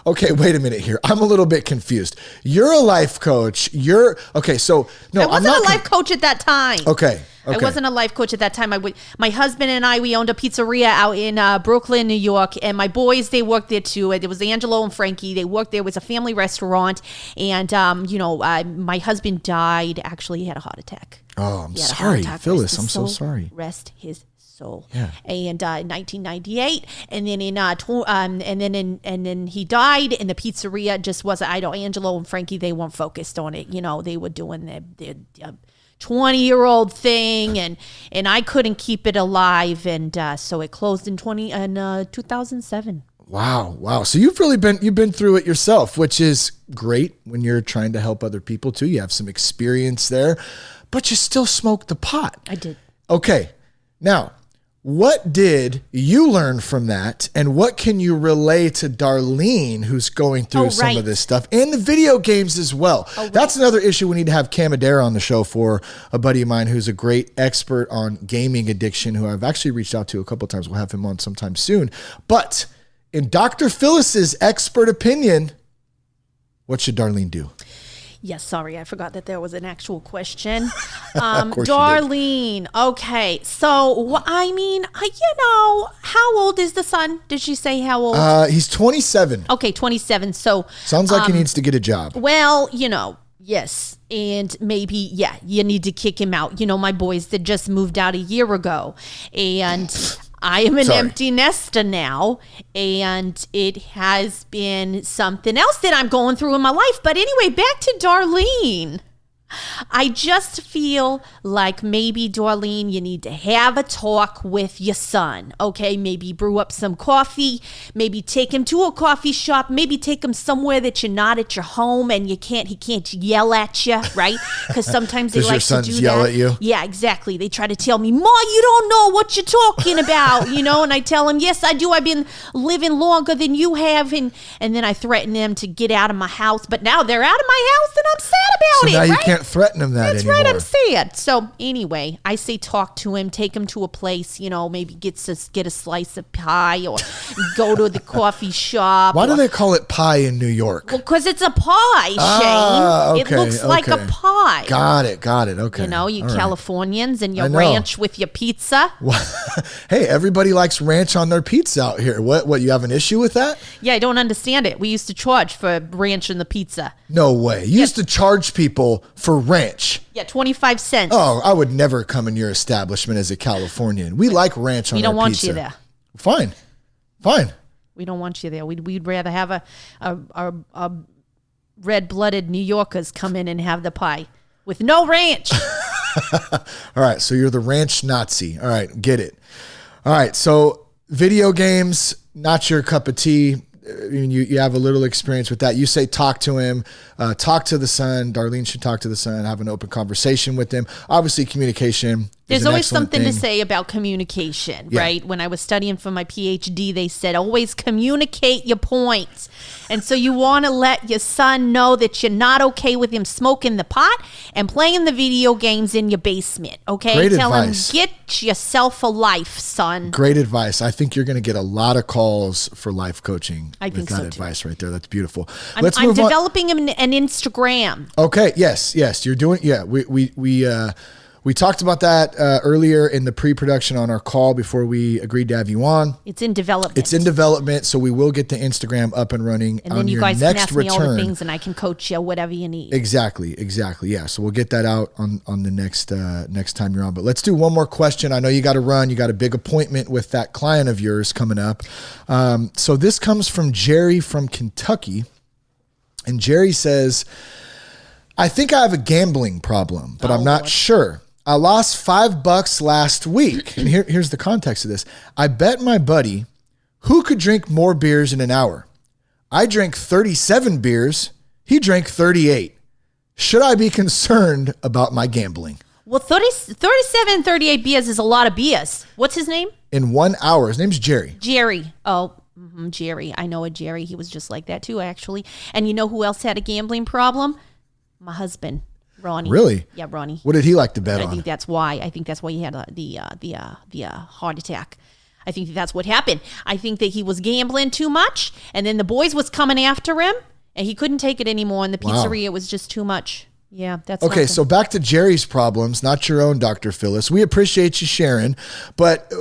Okay, wait a minute here. I'm a little bit confused. You're a life coach. I wasn't a life coach at that time. Okay. I wasn't a life coach at that time. My husband and I, we owned a pizzeria out in Brooklyn, New York, and my boys, they worked there too. It was Angelo and Frankie. They worked there. It was a family restaurant, and my husband died. Actually, he had a heart attack. Oh, I'm sorry, Phyllis. I'm so sorry. Rest his soul. Yeah. And in 1998, and then he died, and the pizzeria just wasn't. Angelo and Frankie, they weren't focused on it. They were doing their 20-year-old thing, and I couldn't keep it alive, and so it closed in 2007. Wow. So you've been through it yourself, which is great when you're trying to help other people too. You have some experience there, but you still smoked the pot. I did. Okay. Now, What did you learn from that? And what can you relay to Darlene, who's going through some of this stuff, and the video games as well? That's another issue we need to have Camadera on the show for, a buddy of mine who's a great expert on gaming addiction, who I've actually reached out to a couple of times. We'll have him on sometime soon. But in Dr. Phyllis's expert opinion, what should Darlene do? Yes, sorry, I forgot that there was an actual question. Darlene, okay, so, how old is the son? Did she say how old? He's 27. Okay, 27, so. Sounds like he needs to get a job. Well, yes, and maybe, you need to kick him out. My boys that just moved out a year ago, and I am an empty nester now, and it has been something else that I'm going through in my life. But anyway, back to Darlene. I just feel like maybe, Darlene, you need to have a talk with your son, okay? Maybe brew up some coffee, maybe take him to a coffee shop, maybe take him somewhere that you're not at your home and he can't yell at you, right? Because sometimes they like to do that. Does your sons yell at you? Yeah, exactly. They try to tell me, Ma, you don't know what you're talking about, and I tell them, yes, I do. I've been living longer than you have, and then I threaten them to get out of my house, but now they're out of my house and I'm sad about it, now right? You can't threaten him that That's anymore. right, I'm sad. So anyway, I say talk to him, take him to a place, maybe get a slice of pie or go to the coffee shop. Why do they call it pie in New York? Well, because it's a pie, Shane. It looks like a pie. Got it. Okay. You All Californians and your ranch with your pizza. Hey, everybody likes ranch on their pizza out here. What, you have an issue with that? Yeah, I don't understand it. We used to charge for ranch in the pizza. No way. You used to charge people for ranch. Yeah, 25 cents. Oh, I would never come in your establishment as a Californian. We like ranch on our pizza. We don't want you there. Fine. We don't want you there. We'd rather have a red-blooded New Yorkers come in and have the pie with no ranch. All right, so you're the ranch Nazi. All right, get it. All right, so video games, not your cup of tea. You have a little experience with that. You say talk to him, talk to the son. Darlene should talk to the son, have an open conversation with him. Obviously, communication. There's always something to say about communication, right? When I was studying for my PhD, they said always communicate your points. And so you want to let your son know that you're not okay with him smoking the pot and playing the video games in your basement, okay? Great Tell advice. him, get yourself a life, son. Great advice. I think you're going to get a lot of calls for life coaching. I think with that so, advice right there. That's beautiful. I'm developing an Instagram. Okay. Yes. You're doing. Yeah. We talked about that earlier in the pre-production on our call before we agreed to have you on. It's in development. So we will get the Instagram up and running. And then you guys can ask me all the things, and I can coach you whatever you need. Exactly. Yeah. So we'll get that out on the next time you're on. But let's do one more question. I know you got to run. You got a big appointment with that client of yours coming up. So this comes from Jerry from Kentucky, and Jerry says, "I think I have a gambling problem, but I'm not sure. I lost $5 last week." And here's the context of this. "I bet my buddy who could drink more beers in an hour. I drank 37 beers. He drank 38. Should I be concerned about my gambling?" Well, 37, 38 beers is a lot of beers. What's his name? In 1 hour. His name's Jerry. Jerry. Oh, Jerry. I know a Jerry. He was just like that too, actually. And you know who else had a gambling problem? My husband. Ronnie. Really? Yeah, Ronnie. What did he like to bet on? I think that's why he had the heart attack. I think that's what happened. I think that he was gambling too much, and then the boys was coming after him, and he couldn't take it anymore. In the pizzeria, it was just too much. Yeah, that's okay. So back to Jerry's problems, not your own, Dr. Phyllis. We appreciate you sharing, but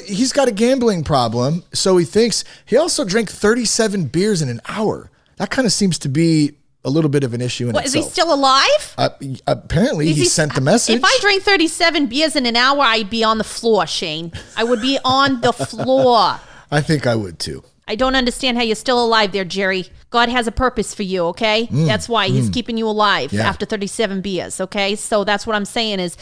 he's got a gambling problem. So he also drank 37 beers in an hour. That kind of seems to be a little bit of an issue in itself. Is he still alive? Apparently, he sent the message. If I drank 37 beers in an hour, I'd be on the floor, Shane. I would be on the floor. I think I would too. I don't understand how you're still alive there, Jerry. God has a purpose for you, okay? That's why he's keeping you alive after 37 beers, okay? So that's what I'm saying is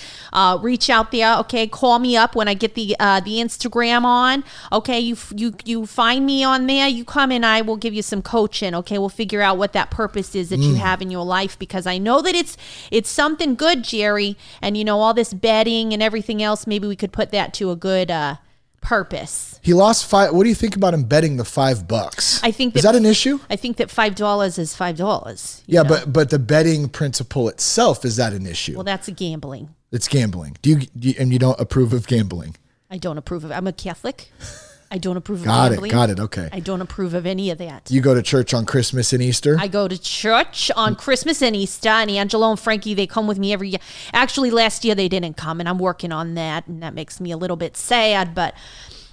reach out there, okay? Call me up when I get the Instagram on, okay? You find me on there. You come and I will give you some coaching, okay? We'll figure out what that purpose is that you have in your life, because I know that it's something good, Jerry. And, all this betting and everything else, maybe we could put that to a good purpose. He lost $5. What do you think about him betting the $5? I think is that an issue? I think that $5 is $5. Yeah, but the betting principle itself, is that an issue? Well, that's gambling. It's gambling. Do you and you don't approve of gambling? I don't approve of. I'm a Catholic. I don't approve of gambling. Got it. Okay. I don't approve of any of that. You go to church on Christmas and Easter? I go to church on Christmas and Easter, and Angelo and Frankie, they come with me every year. Actually, last year they didn't come, and I'm working on that, and that makes me a little bit sad, but...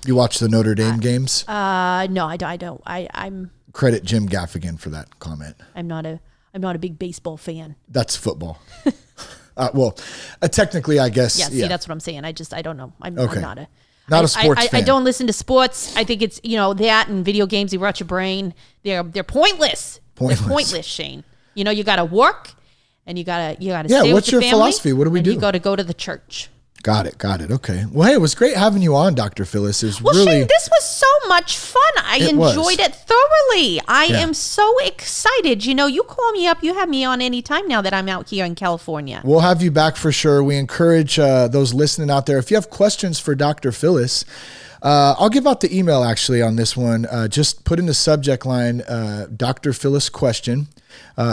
You watch the Notre Dame games? No, I don't. I'm... Credit Jim Gaffigan for that comment. I'm not a big baseball fan. That's football. Technically, I guess. Yeah, see, that's what I'm saying. I don't know. I'm not a sports fan. I don't listen to sports. I think it's, that and video games, they rot your brain. They're pointless. They're pointless, Shane. You got to work and you got to stay with what's your your family, philosophy? What do we do? You got to go to the church. Got it. Okay. Well, hey, it was great having you on, Dr. Phyllis. Shane, this was so much fun. I enjoyed it thoroughly. I am so excited. You call me up. You have me on any time now that I'm out here in California. We'll have you back for sure. We encourage those listening out there. If you have questions for Dr. Phyllis, I'll give out the email actually on this one. Just put in the subject line, Dr. Phyllis question.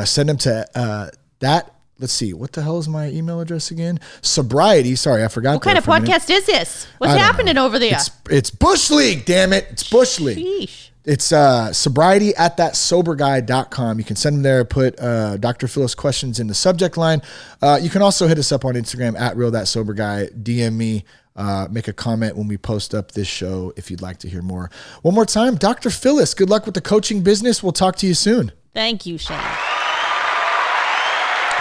Send them to that. Let's see. What the hell is my email address again? Sobriety. Sorry, I forgot. What kind of podcast is this? What's happening over there? It's Bush League, damn it. It's Bush League. Sheesh. It's sobriety@thatsoberguy.com. You can send them there, put Dr. Phyllis questions in the subject line. You can also hit us up on Instagram @realthatsoberguy. DM me, make a comment when we post up this show if you'd like to hear more. One more time, Dr. Phyllis, good luck with the coaching business. We'll talk to you soon. Thank you, Shane.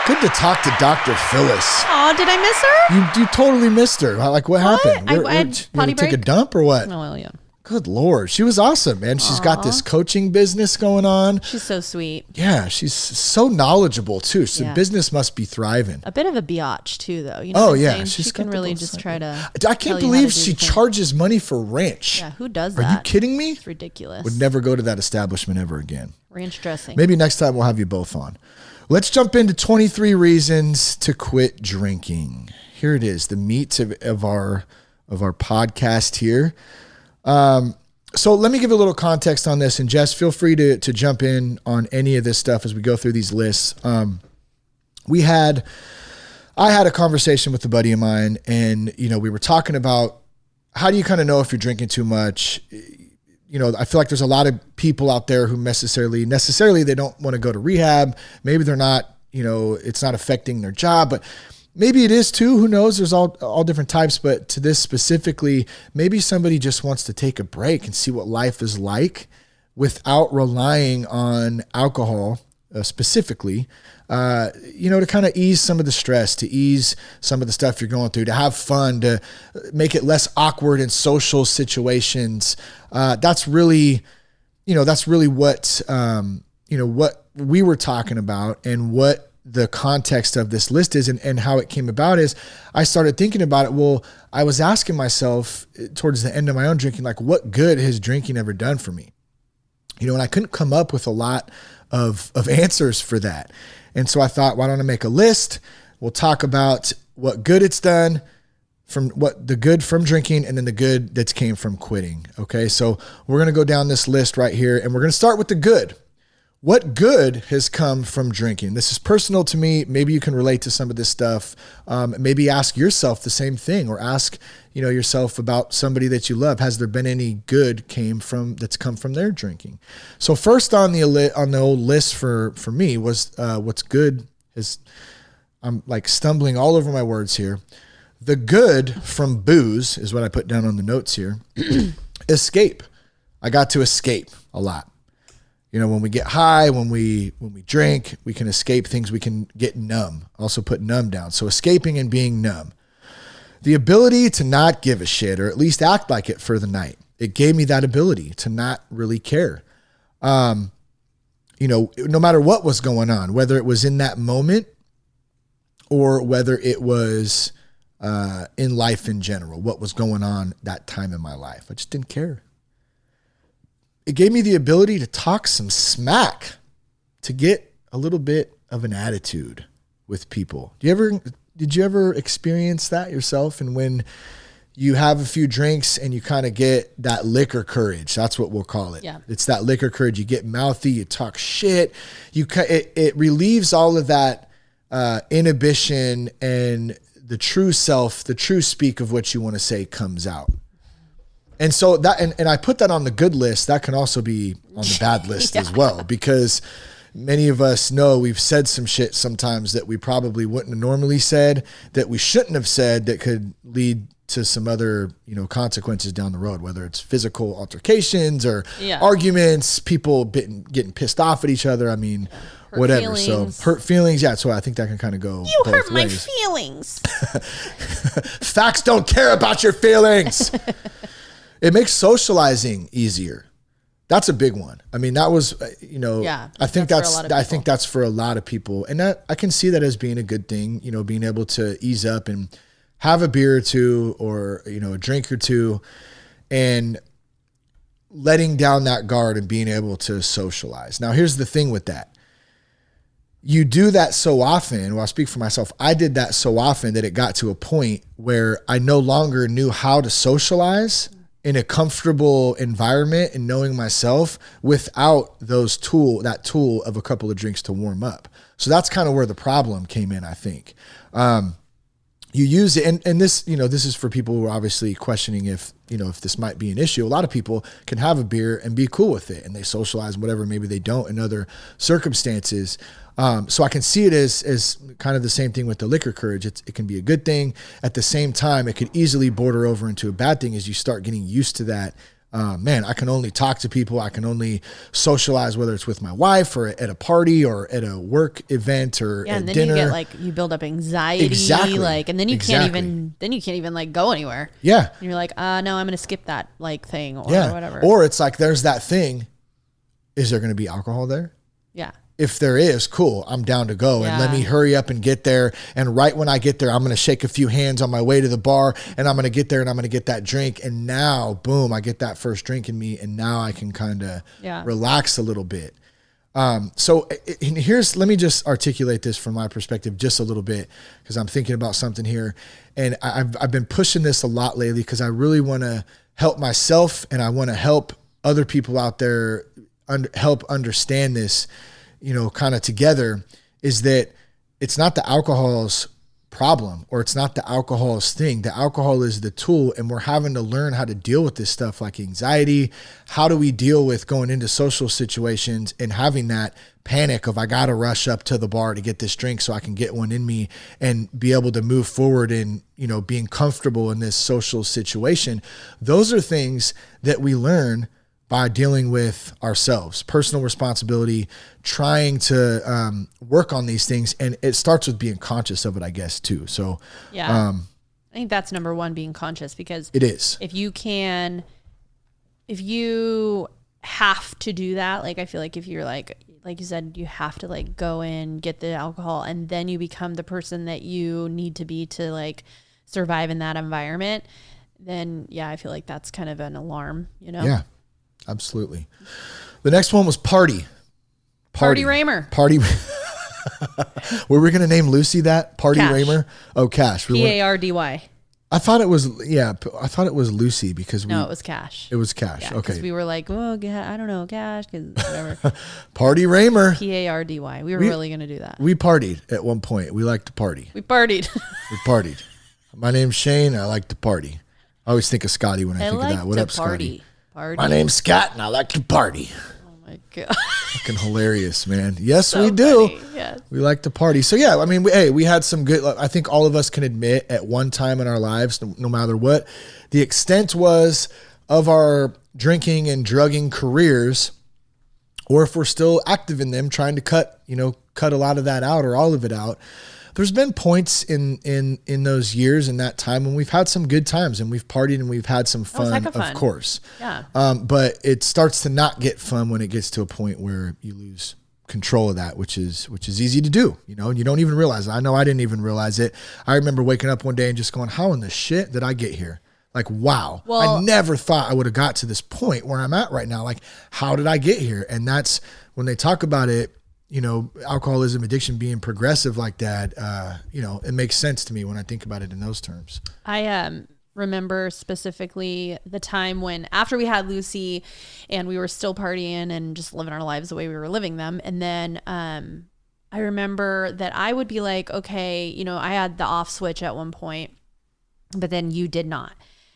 Good to talk to Dr. Phyllis. Oh, did I miss her? You totally missed her. Like, what happened? I had potty break. Take a dump or what? Oh, well, yeah. Good Lord. She was awesome, man. She's got this coaching business going on. She's so sweet. Yeah, she's so knowledgeable, too. So the business must be thriving. A bit of a biatch, too, though. You know she can really just try to... I can't believe she charges money for ranch. Yeah, who does that? Are you kidding me? It's ridiculous. Would never go to that establishment ever again. Ranch dressing. Maybe next time we'll have you both on. Let's jump into 23 reasons to quit drinking. Here it is, the meat of our podcast here. So let me give a little context on this, and Jess, feel free to jump in on any of this stuff as we go through these lists. I had a conversation with a buddy of mine, and we were talking about how do you kind of know if you're drinking too much. I feel like there's a lot of people out there who necessarily they don't want to go to rehab. Maybe they're not, it's not affecting their job, but maybe it is too. Who knows? There's all different types, but to this specifically, maybe somebody just wants to take a break and see what life is like without relying on alcohol specifically, to kind of ease some of the stress, to ease some of the stuff you're going through, to have fun, to make it less awkward in social situations. That's really what, what we were talking about and what the context of this list is and how it came about is I started thinking about it. Well, I was asking myself towards the end of my own drinking, like, what good has drinking ever done for me? And I couldn't come up with a lot of answers for that. And so I thought, why don't I make a list? We'll talk about what good it's done, from what the good from drinking, and then the good that's came from quitting. Okay. So we're going to go down this list right here, and we're going to start with the good. What good has come from drinking? This is personal to me. Maybe you can relate to some of this stuff. Maybe ask yourself the same thing, or ask, yourself about somebody that you love. Has there been any good that's come from their drinking? So first on the old list for me was what's good is, I'm like stumbling all over my words here. The good from booze is what I put down on the notes here. Escape. I got to escape a lot. When we get high, when we drink, we can escape things. We can get numb. Also put numb down. So escaping and being numb. The ability to not give a shit, or at least act like it for the night. It gave me that ability to not really care. No matter what was going on, whether it was in that moment or whether it was in life in general, what was going on that time in my life. I just didn't care. It gave me the ability to talk some smack, to get a little bit of an attitude with people. Did you ever experience that yourself? And when, you have a few drinks and you kind of get that liquor courage. That's what we'll call it. Yeah. It's that liquor courage. You get mouthy, you talk shit. It relieves all of that inhibition, and the true self, the true speak of what you want to say comes out. And so that, and I put that on the good list. That can also be on the bad list as well, because many of us know we've said some shit sometimes that we probably wouldn't have normally said, that we shouldn't have said, that could lead to some other, consequences down the road, whether it's physical altercations or arguments, people getting pissed off at each other. I mean, hurt whatever. Feelings. So hurt feelings. Yeah. So I think that can kind of go You both hurt my ways. feelings. Facts don't care about your feelings. It makes socializing easier. That's a big one. I mean, that was, I think that's for a lot of people. And that I can see that as being a good thing, being able to ease up and have a beer or two, or, a drink or two, and letting down that guard and being able to socialize. Now, here's the thing with that. You do that so often. Well, I'll speak for myself. I did that so often that it got to a point where I no longer knew how to socialize in a comfortable environment and knowing myself without that tool of a couple of drinks to warm up. So that's kind of where the problem came in, I think. You use it, and this, this is for people who are obviously questioning if this might be an issue. A lot of people can have a beer and be cool with it, and they socialize and whatever. Maybe they don't in other circumstances. So I can see it as kind of the same thing with the liquor courage. It can be a good thing. At the same time, it could easily border over into a bad thing as you start getting used to that. I can only talk to people. I can only socialize, whether it's with my wife or at a party or at a work event or at and then dinner. you build up anxiety. Exactly. And then you can't even go anywhere. Yeah. And you're like, no, I'm going to skip that thing or whatever. Or it's like, there's that thing. Is there going to be alcohol there? Yeah. If there is, cool, I'm down to go. And let me hurry up and get there. And right when I get there, I'm going to shake a few hands on my way to the bar, and I'm going to get there and I'm going to get that drink. And now, boom, I get that first drink in me. And now I can kind of relax a little bit. So let me just articulate this from my perspective just a little bit, because I'm thinking about something here. And I've been pushing this a lot lately because I really want to help myself, and I want to help other people out there help understand this, kind of together, is that it's not the alcohol's problem, or it's not the alcohol's thing. The alcohol is the tool, and we're having to learn how to deal with this stuff like anxiety. How do we deal with going into social situations and having that panic of, I got to rush up to the bar to get this drink so I can get one in me and be able to move forward in, being comfortable in this social situation. Those are things that we learn by dealing with ourselves, personal responsibility, trying to work on these things. And it starts with being conscious of it, I guess, too. So, I think that's number one, being conscious, because it is. If you have to do that, I feel like if you're like you said, you have to go in, get the alcohol, and then you become the person that you need to be to survive in that environment, then I feel like that's kind of an alarm, Yeah. Absolutely. The next one was Party Raymer. Party. Were we going to name Lucy that? Party Cash. Raymer? Oh, Cash. Pardy. I thought it was Lucy because No, it was Cash. It was Cash. Yeah, okay. Because we were like, I don't know, Cash, because whatever. Party Raymer. Pardy. We were really going to do that. We partied at one point. We liked to party. We partied. My name's Shane. I like to party. I always think of Scotty when I think of that. What up, Scotty? My name's Scott, and I like to party. Oh my God. Fucking hilarious, man. Yes, so we do. Funny. Yes. We like to party. So yeah, I mean, we had some good, I think all of us can admit at one time in our lives, no matter what the extent was of our drinking and drugging careers, or if we're still active in them, trying to cut a lot of that out or all of it out. There's been points in those years in that time when we've had some good times and we've partied and we've had some fun, of course. Yeah. But it starts to not get fun when it gets to a point where you lose control of that, which is easy to do, and you don't even realize it. I know I didn't even realize it. I remember waking up one day and just going, how in the shit did I get here? Wow. Well, I never thought I would have got to this point where I'm at right now. How did I get here? And that's when they talk about it, alcoholism, addiction being progressive like that, it makes sense to me when I think about it in those terms. I remember specifically the time when after we had Lucy and we were still partying and just living our lives the way we were living them. And then I remember that I would be like, okay, you know, I had the off switch at one point, but then you did not.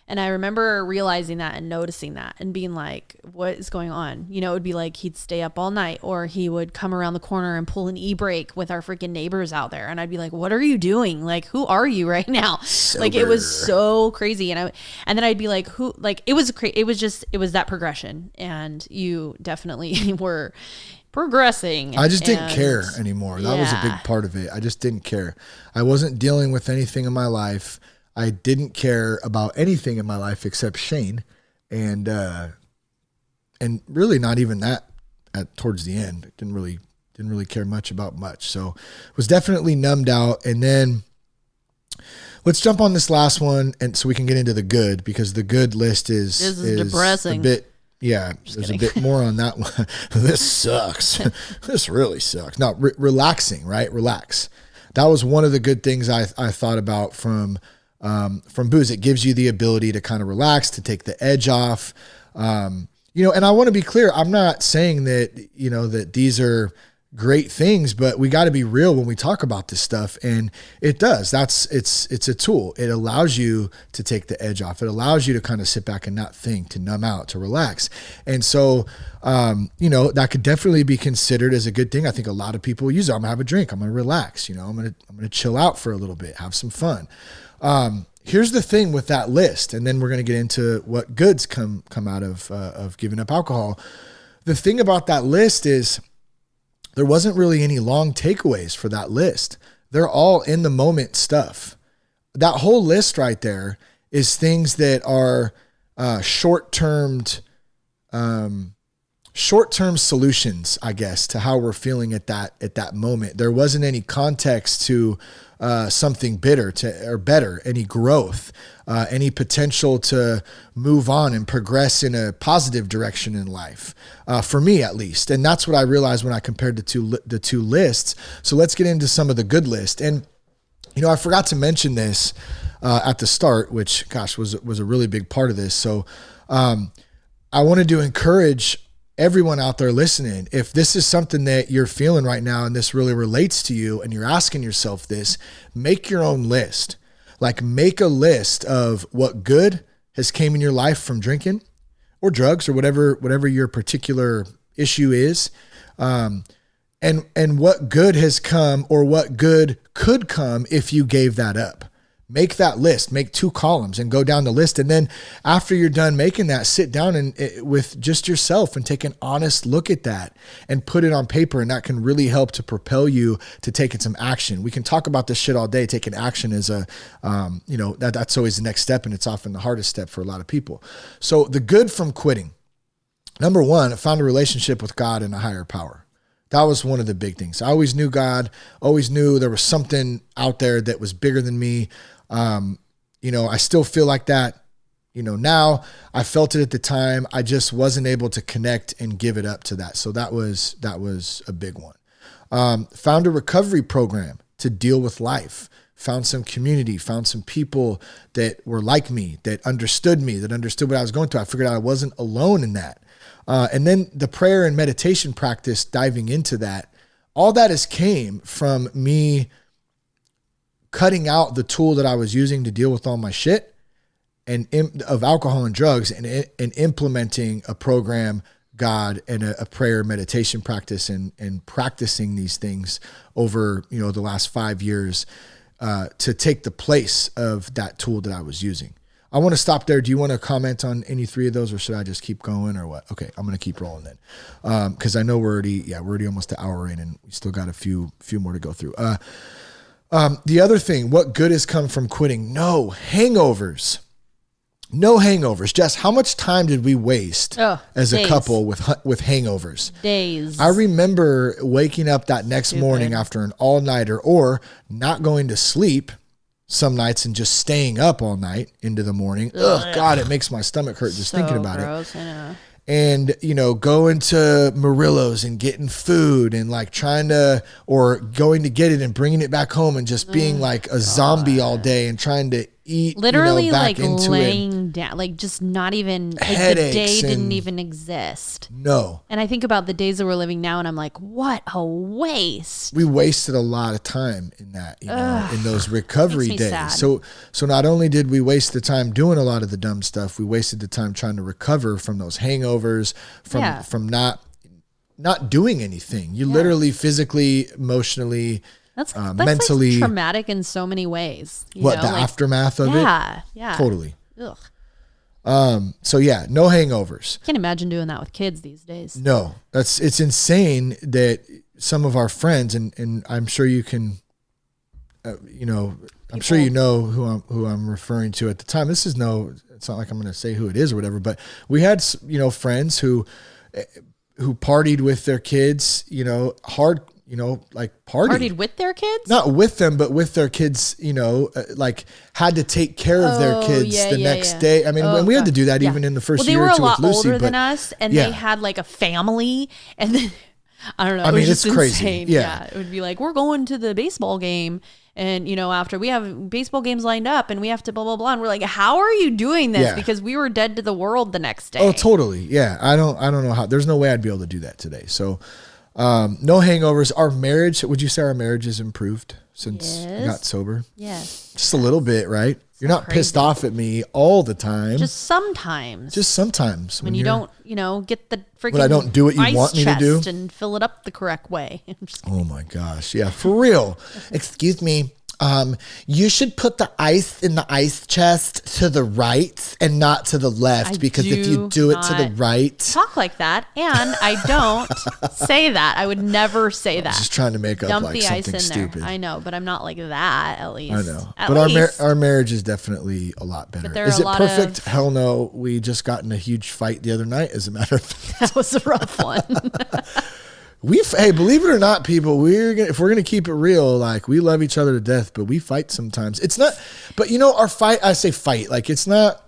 And I remember realizing that and noticing that and being like, what is going on? You know, it would be like he'd stay up all night, or he would come around the corner and pull an e-brake with our freaking neighbors out there. And I'd be like, what are you doing? Like, who are you right now? Sober. Like, it was so crazy. And then I'd be like, who, like, it was that progression. And you definitely were progressing. I just didn't care anymore. That was a big part of it. I just didn't care. I wasn't dealing with anything in my life. I didn't care about anything in my life except Shane, and really not even that towards the end. Didn't really care much about much. So was definitely numbed out. And then let's jump on this last one, and so we can get into the good, because the good list is depressing. A bit. Yeah, there's a bit more on that one. This sucks. This really sucks. No, relaxing, right? Relax. That was one of the good things I thought about from booze. It gives you the ability to kind of relax, to take the edge off. You know, and I want to be clear. I'm not saying that, you know, that these are great things, but we got to be real when we talk about this stuff. And it does. It's a tool. It allows you to take the edge off. It allows you to kind of sit back and not think, to numb out, to relax. And so, you know, that could definitely be considered as a good thing. I think a lot of people use it. I'm gonna have a drink. I'm going to relax. You know, I'm going to chill out for a little bit, have some fun. Here's the thing with that list, and then we're going to get into what goods come out of giving up alcohol. The thing about that list is there wasn't really any long takeaways for that list. They're all in the moment stuff. That whole list right there is things that are short-term solutions, I guess, to how we're feeling at that moment. There wasn't any context to something better, any growth, any potential to move on and progress in a positive direction in life, for me at least. And that's what I realized when I compared the two lists. So let's get into some of the good list. And, you know, I forgot to mention this at the start, which, gosh, was a really big part of this. So I wanted to encourage everyone out there listening, if this is something that you're feeling right now and this really relates to you and you're asking yourself this, make your own list. Like, make a list of what good has came in your life from drinking or drugs or whatever your particular issue is. And what good has come or what good could come if you gave that up. Make that list, make 2 columns and go down the list. And then after you're done making that, sit down and with just yourself and take an honest look at that and put it on paper. And that can really help to propel you to taking some action. We can talk about this shit all day. Taking action is you know, that's always the next step. And it's often the hardest step for a lot of people. So the good from quitting. Number 1, I found a relationship with God and a higher power. That was one of the big things. I always knew God, always knew there was something out there that was bigger than me. You know, I still feel like that, you know, now. I felt it at the time. I just wasn't able to connect and give it up to that. So that was a big one. Found a recovery program to deal with life, found some community, found some people that were like me, that understood what I was going through. I figured out I wasn't alone in that. And then the prayer and meditation practice, diving into that, all that came from me cutting out the tool that I was using to deal with all my shit and of alcohol and drugs, and implementing a program, God, and a prayer meditation practice, and practicing these things over, you know, the last 5 years, to take the place of that tool that I was using. I want to stop there. Do you want to comment on any 3 of those, or should I just keep going, or what? Okay, I'm going to keep rolling then. Cause I know we're already almost an hour in, and we still got a few more to go through. The other thing, what good has come from quitting? No hangovers. Jess, how much time did we waste as a couple with hangovers? Days. I remember waking up that next morning after an all-nighter, or not going to sleep some nights and just staying up all night into the morning. Ugh, God, it makes my stomach hurt just thinking about gross, it. I know. And, you know, going to Murillo's and getting food and like or going to get it and bringing it back home and just being like a zombie all day and trying to eat literally back like into laying down, like just not even like the day didn't even exist. No. And I think about the days that we're living now and I'm like, what a waste. We wasted a lot of time in that, in those recovery days. Sad. So not only did we waste the time doing a lot of the dumb stuff, we wasted the time trying to recover from those hangovers, from not doing anything. You literally physically, emotionally, that's mentally like traumatic in so many ways. The aftermath of it? Yeah. Totally. Ugh. So no hangovers. Can't imagine doing that with kids these days. No, it's insane that some of our friends, and I'm sure you can, I'm sure you know who I'm referring to at the time. It's not like I'm going to say who it is or whatever, but we had, friends who partied with their kids, hard, like partied with their kids? Not with them, but with their kids, like had to take care of their kids the next day. I mean, when we had to do that even in the first year or two with Lucy. They were a lot older than us, and they had like a family, and then I don't know. I mean, it's crazy. Insane. Yeah, it would be like, we're going to the baseball game, and after we have baseball games lined up, and we have to blah blah blah, and we're like, how are you doing this? Because we were dead to the world the next day. Oh, totally. Yeah, I don't know how. There's no way I'd be able to do that today. So, no hangovers. Our marriage. Would you say our marriage has improved since we got sober? Yes. Just a little bit, right? You're not pissed off at me all the time. Just sometimes. When you don't, get the freaking when I don't do what you want me to do and fill it up the correct way. Oh my gosh. Yeah, for real. Excuse me. You should put the ice in the ice chest to the right and not to the left, because if you do it to the right. Talk like that. And I don't say that. I would never say that. Just trying to make up Dump like the something ice in stupid. There. I know, but I'm not like that, at least. I know. But our marriage is definitely a lot better. Is it perfect? Hell no. We just got in a huge fight the other night, as a matter of fact. That was a rough one. Hey, believe it or not, people, if we're gonna keep it real, like, we love each other to death, but we fight sometimes. It's not, but our fight. I say fight, like it's not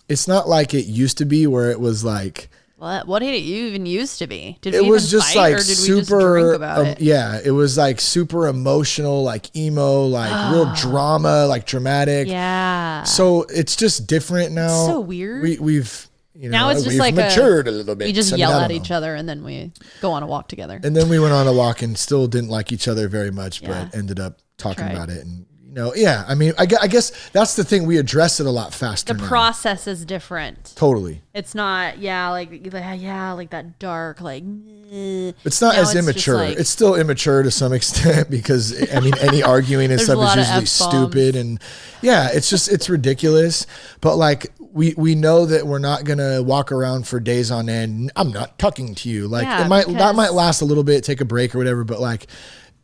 like it used to be, where it was like. What did it even used to be? Did it we was even just fight, like or did super. we just drink about it? Yeah, it was like super emotional, like emo, like real drama, like dramatic. Yeah. So it's just different now. It's so weird. We've. Now it's just we've like matured a little bit. We just yell at each other, and then we go on a walk together. And then we went on a walk and still didn't like each other very much, but ended up talking about it. And I mean, I guess that's the thing. We address it a lot faster. The process is different. Totally. It's not like that dark, like. It's not as immature. It's still immature to some extent, because I mean, any arguing and stuff is usually stupid, and it's ridiculous. But like, we know that we're not gonna walk around for days on end. I'm not talking to you. Like, that might last a little bit, take a break or whatever. But like,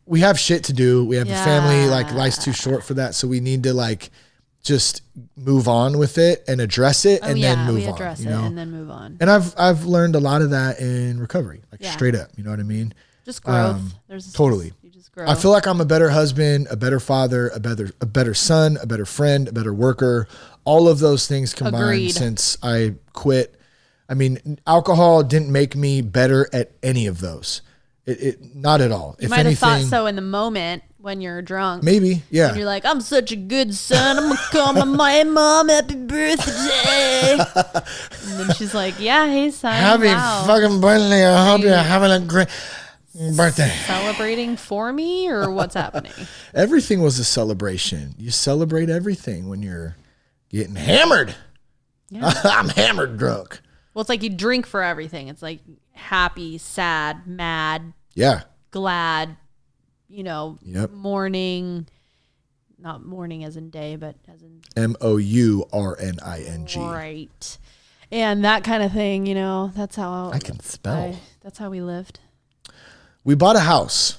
we have shit to do. We have a family. Like, life's too short for that. So we need to like just move on with it and address it, and then move on. And then move on. And I've learned a lot of that in recovery, like straight up. You know what I mean? Just growth. Totally. You just grow. I feel like I'm a better husband, a better father, a better son, a better friend, a better worker. All of those things combined since I quit. I mean, alcohol didn't make me better at any of those. It not at all. You might have thought so in the moment when you're drunk. Maybe, yeah. And you're like, I'm such a good son. I'm gonna call my mom happy birthday. And then she's like, yeah, hey son. Happy fucking birthday. I hope you're having a great birthday. Celebrating for me, or what's happening? Everything was a celebration. You celebrate everything when you're getting hammered. Yeah. I'm hammered drunk. Well, it's like you drink for everything. It's like happy, sad, mad, glad, mourning, not mourning as in day, but as in mourning. Right. And that kind of thing, that's how I can spell. That's how we lived. We bought a house.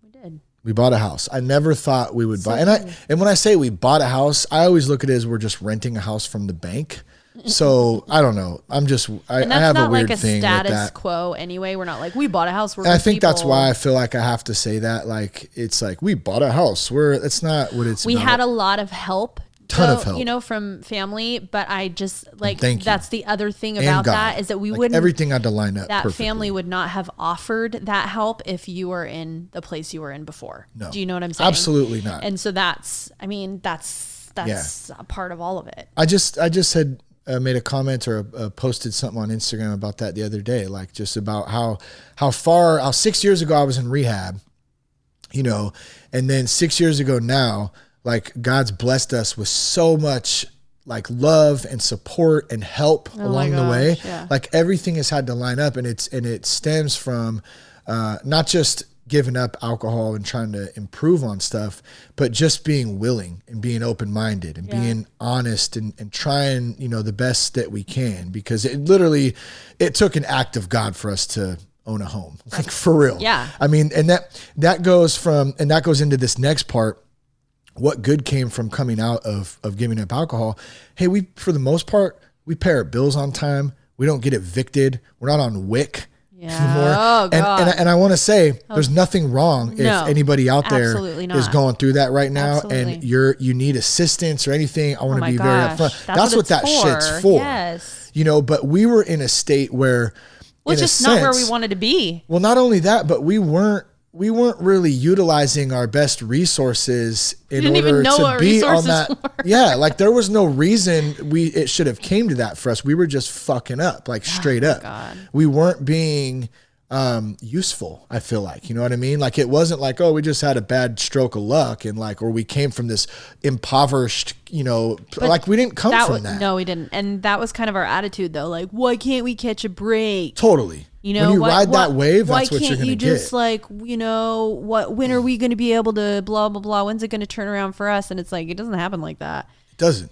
We did. We bought a house. I never thought we would buy. And when I say we bought a house, I always look at it as we're just renting a house from the bank. So I don't know. I have a weird thing with that. That's not like a status quo anyway. We're not like, we bought a house. I think that's why I feel like I have to say that. Like, it's like, we bought a house. It's not what it's We about. had a lot of help. Ton of help. From family, but I just like, Thank you. that's the other thing about that, is that we wouldn't, everything had to line up. That perfectly. family would not have offered that help if you were in the place you were in before. No. Do you know what I'm saying? Absolutely not. And so that's that's a part of all of it. I just had made a comment or posted something on Instagram about that the other day, like just about how 6 years ago I was in rehab, you know, and then 6 years ago now, like God's blessed us with so much like love and support and help along the way. Yeah. Like everything has had to line up, and it stems from not just giving up alcohol and trying to improve on stuff, but just being willing and being open-minded and being honest and trying, you know, the best that we can, because it took an act of God for us to own a home, like for real. Yeah. I mean, and that goes into this next part. What good came from coming out of giving up alcohol? Hey, we, for the most part, we pay our bills on time. We don't get evicted. We're not on WIC anymore. Oh, God. And I want to say there's nothing wrong if anybody out there is going through that right now and you need assistance or anything. I want to be very upfront. That's what that shit's for. Yes. You know, but we were in a state where, it's just not where we wanted to be. Well, not only that, but we weren't really utilizing our best resources in order to be on that. Yeah, like there was no reason it should have came to that for us. We were just fucking up, like straight up. God. We weren't being useful, I feel like, you know what I mean? Like it wasn't like, oh, we just had a bad stroke of luck and like, or we came from this impoverished, you know, but like we didn't come from that. No, we didn't. And that was kind of our attitude though. Like, why can't we catch a break? Totally. You know, when you ride that wave, that's what you're going to get. Why can't you just like, you know, when are we going to be able to blah, blah, blah? When's it going to turn around for us? And it's like, it doesn't happen like that. It doesn't.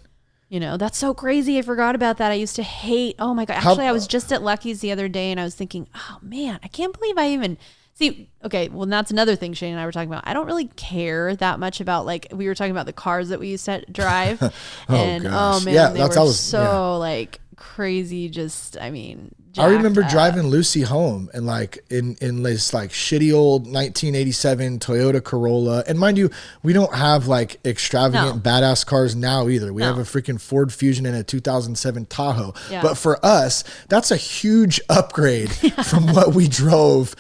You know, that's so crazy. I forgot about that. I used to hate, oh my God. Actually, I was just at Lucky's the other day and I was thinking, oh man, I can't believe I even see. Okay. Well, that's another thing Shane and I were talking about. I don't really care that much about, like, we were talking about the cars that we used to drive. and gosh. Oh man, they were like crazy. Just, I mean, I remember driving Lucy home and like in this like shitty old 1987 Toyota Corolla. And mind you, we don't have like extravagant badass cars now either. We have a freaking Ford Fusion and a 2007 Tahoe. Yeah. But for us, that's a huge upgrade from what we drove,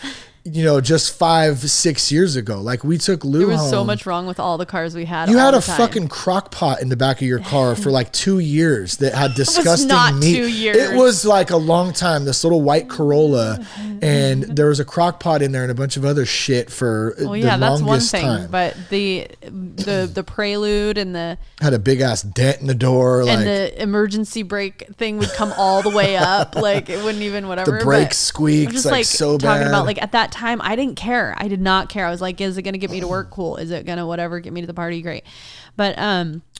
you know, just 5-6 years ago. Like we took Lou home. There was so much wrong with all the cars we had. You had a fucking crock pot in the back of your car for like 2 years that had disgusting meat. 2 years. It was like a long time. This little white Corolla, and there was a crock pot in there and a bunch of other shit for the longest time. That's one thing. But the Prelude and the had a big ass dent in the door, and like, the emergency brake thing would come all the way up. Like it wouldn't even whatever. The brakes squeaked just like so bad. Talking about like at that time, I didn't care. I did not care. I was like, is it going to get me to work? Cool. Is it going to whatever get me to the party? Great. But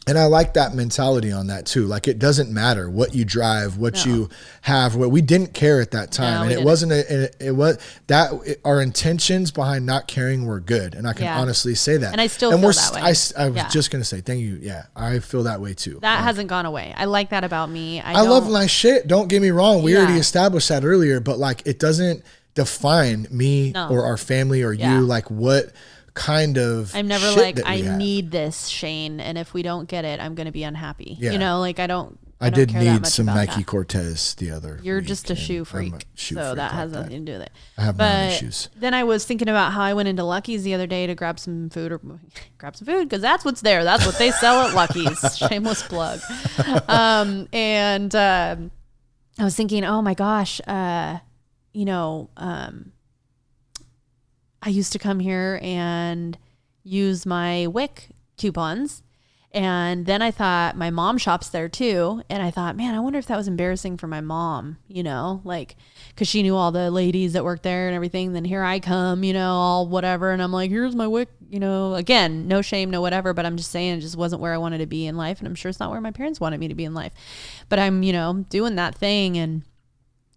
and I like that mentality on that too. Like it doesn't matter what you drive, what you have. What we didn't care at that time, and it wasn't. It was that our intentions behind not caring were good, and I can honestly say that. And I still feel that way. I was just gonna say thank you. Yeah, I feel that way too. That hasn't gone away. I like that about me. I love my shit. Don't get me wrong. We already established that earlier, but like it doesn't define me or our family or you. Like what kind of I'm never like I need this, Shane, and if we don't get it, I'm going to be unhappy. You know, like I did need some Nike Cortez the other You're week, just a shoe freak, so that has nothing to do with it. I have my own shoes. Then I was thinking about how I went into Lucky's the other day to grab some food because that's what's there. That's what they sell at Lucky's. Shameless plug. And I was thinking, oh my gosh, you know, I used to come here and use my WIC coupons. And then I thought my mom shops there too. And I thought, man, I wonder if that was embarrassing for my mom, you know, like, cause she knew all the ladies that worked there and everything. Then here I come, you know, all whatever. And I'm like, here's my WIC, you know, again, no shame, no whatever, but I'm just saying it just wasn't where I wanted to be in life. And I'm sure it's not where my parents wanted me to be in life, but I'm, you know, doing that thing. And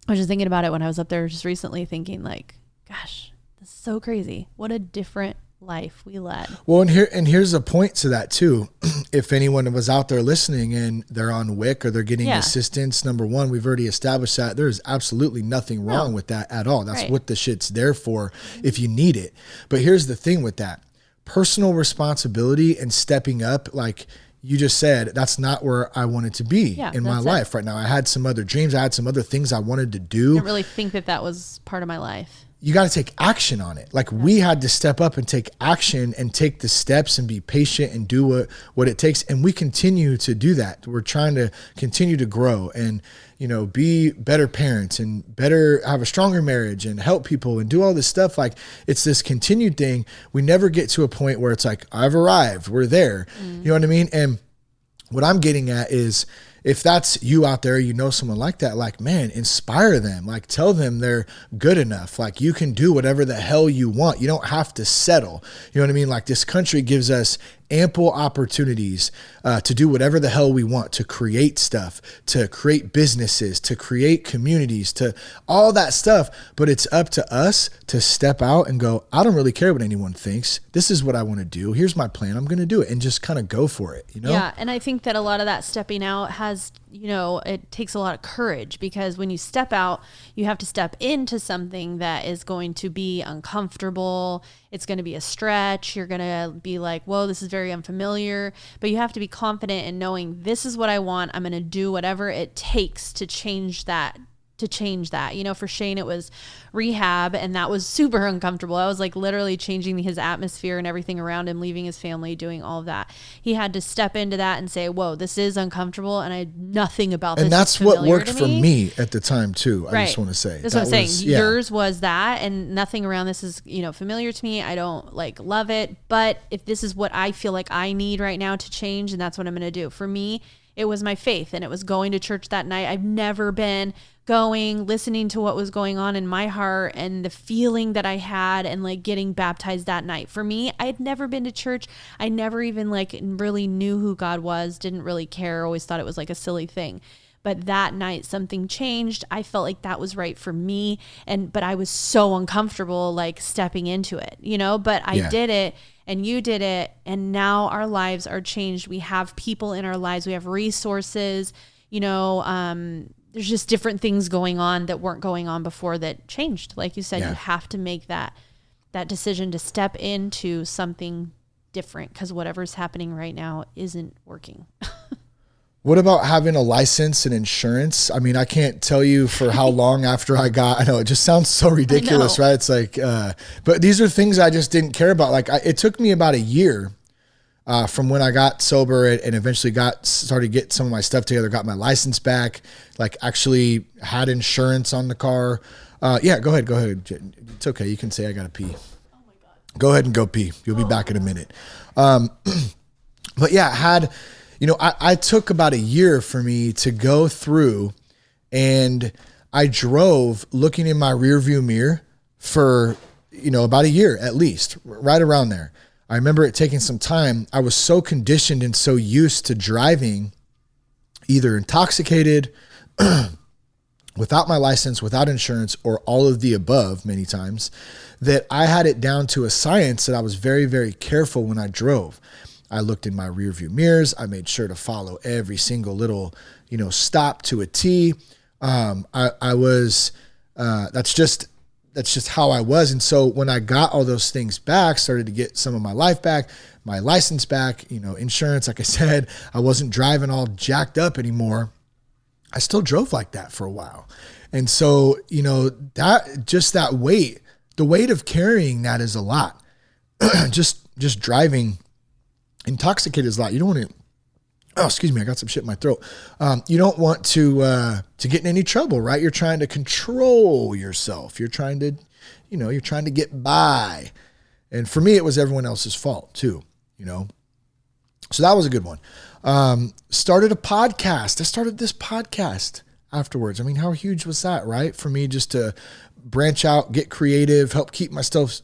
I was just thinking about it when I was up there just recently thinking like, gosh, this is so crazy. What a different life we led. Well, and here's a point to that too. If anyone was out there listening and they're on WIC or they're getting assistance, number one, we've already established that there's absolutely nothing wrong with that at all. That's what the shit's there for if you need it. But here's the thing with that. Personal responsibility and stepping up, like you just said, that's not where I wanted to be in my life right now. I had some other dreams. I had some other things I wanted to do. I didn't really think that was part of my life. you got to take action on it. Like we had to step up and take action and take the steps and be patient and do what it takes. And we continue to do that. We're trying to continue to grow and, be better parents and have a stronger marriage and help people and do all this stuff. Like it's this continued thing. We never get to a point where it's like, I've arrived, we're there. You know what I mean? And what I'm getting at is, if that's you out there, someone like that, like, man, inspire them, like tell them they're good enough. Like you can do whatever the hell you want. You don't have to settle. You know what I mean? Like this country gives us ample opportunities to do whatever the hell we want, to create stuff, to create businesses, to create communities, to all that stuff. But it's up to us to step out and go, I don't really care what anyone thinks. This is what I want to do. Here's my plan. I'm going to do it, and just kind of go for it. Yeah. And I think that a lot of that stepping out has, it takes a lot of courage, because when you step out, you have to step into something that is going to be uncomfortable. It's going to be a stretch. You're going to be like, whoa, this is very unfamiliar, but you have to be confident in knowing this is what I want. I'm going to do whatever it takes to change that. For Shane, it was rehab, and that was super uncomfortable. I was like literally changing his atmosphere and everything around him, leaving his family, doing all of that. He had to step into that and say, whoa, this is uncomfortable, and I had nothing about this. And that's what worked for me at the time too. I just want to say. That's what I'm saying. Yours was that, and nothing around this is, familiar to me. I don't love it, but if this is what I feel like I need right now to change, and that's what I'm going to do. For me, it was my faith, and it was going to church that night. I've never been listening to what was going on in my heart and the feeling that I had, and getting baptized that night. For me, I had never been to church. I never even really knew who God was, didn't really care, always thought it was a silly thing. But that night something changed. I felt like that was right for me. But I was so uncomfortable stepping into it, but I did it, and you did it. And now our lives are changed. We have people in our lives. We have resources, there's just different things going on that weren't going on before that changed. Like you said, you have to make that decision to step into something different, because whatever's happening right now isn't working. What about having a license and insurance? I mean, I can't tell you for how long after I know it just sounds so ridiculous, right? It's but these are things I just didn't care about. It took me about a year from when I got sober and eventually started to get some of my stuff together, got my license back, actually had insurance on the car. Go ahead. It's okay. You can say I got to pee. Oh my God. Go ahead and go pee. You'll be back in a minute. But yeah, I took about a year for me to go through, and I drove looking in my rearview mirror for, about a year at least, right around there. I remember it taking some time. I was so conditioned and so used to driving either intoxicated, without my license, without insurance, or all of the above many times, that I had it down to a science that I was very, very careful when I drove. I looked in my rearview mirrors. I made sure to follow every single little, stop to a T. That's just how I was. And so when I got all those things back, started to get some of my life back, my license back, insurance, like I said, I wasn't driving all jacked up anymore. I still drove like that for a while. And so, that weight, the weight of carrying that is a lot. just driving intoxicated is a lot. You don't want to, excuse me, I got some shit in my throat. You don't want to get in any trouble, right? You're trying to control yourself. You're trying to, you're trying to get by. And for me, it was everyone else's fault too, So that was a good one. Started a podcast. I started this podcast afterwards. I mean, how huge was that, right? For me, just to branch out, get creative, help keep myself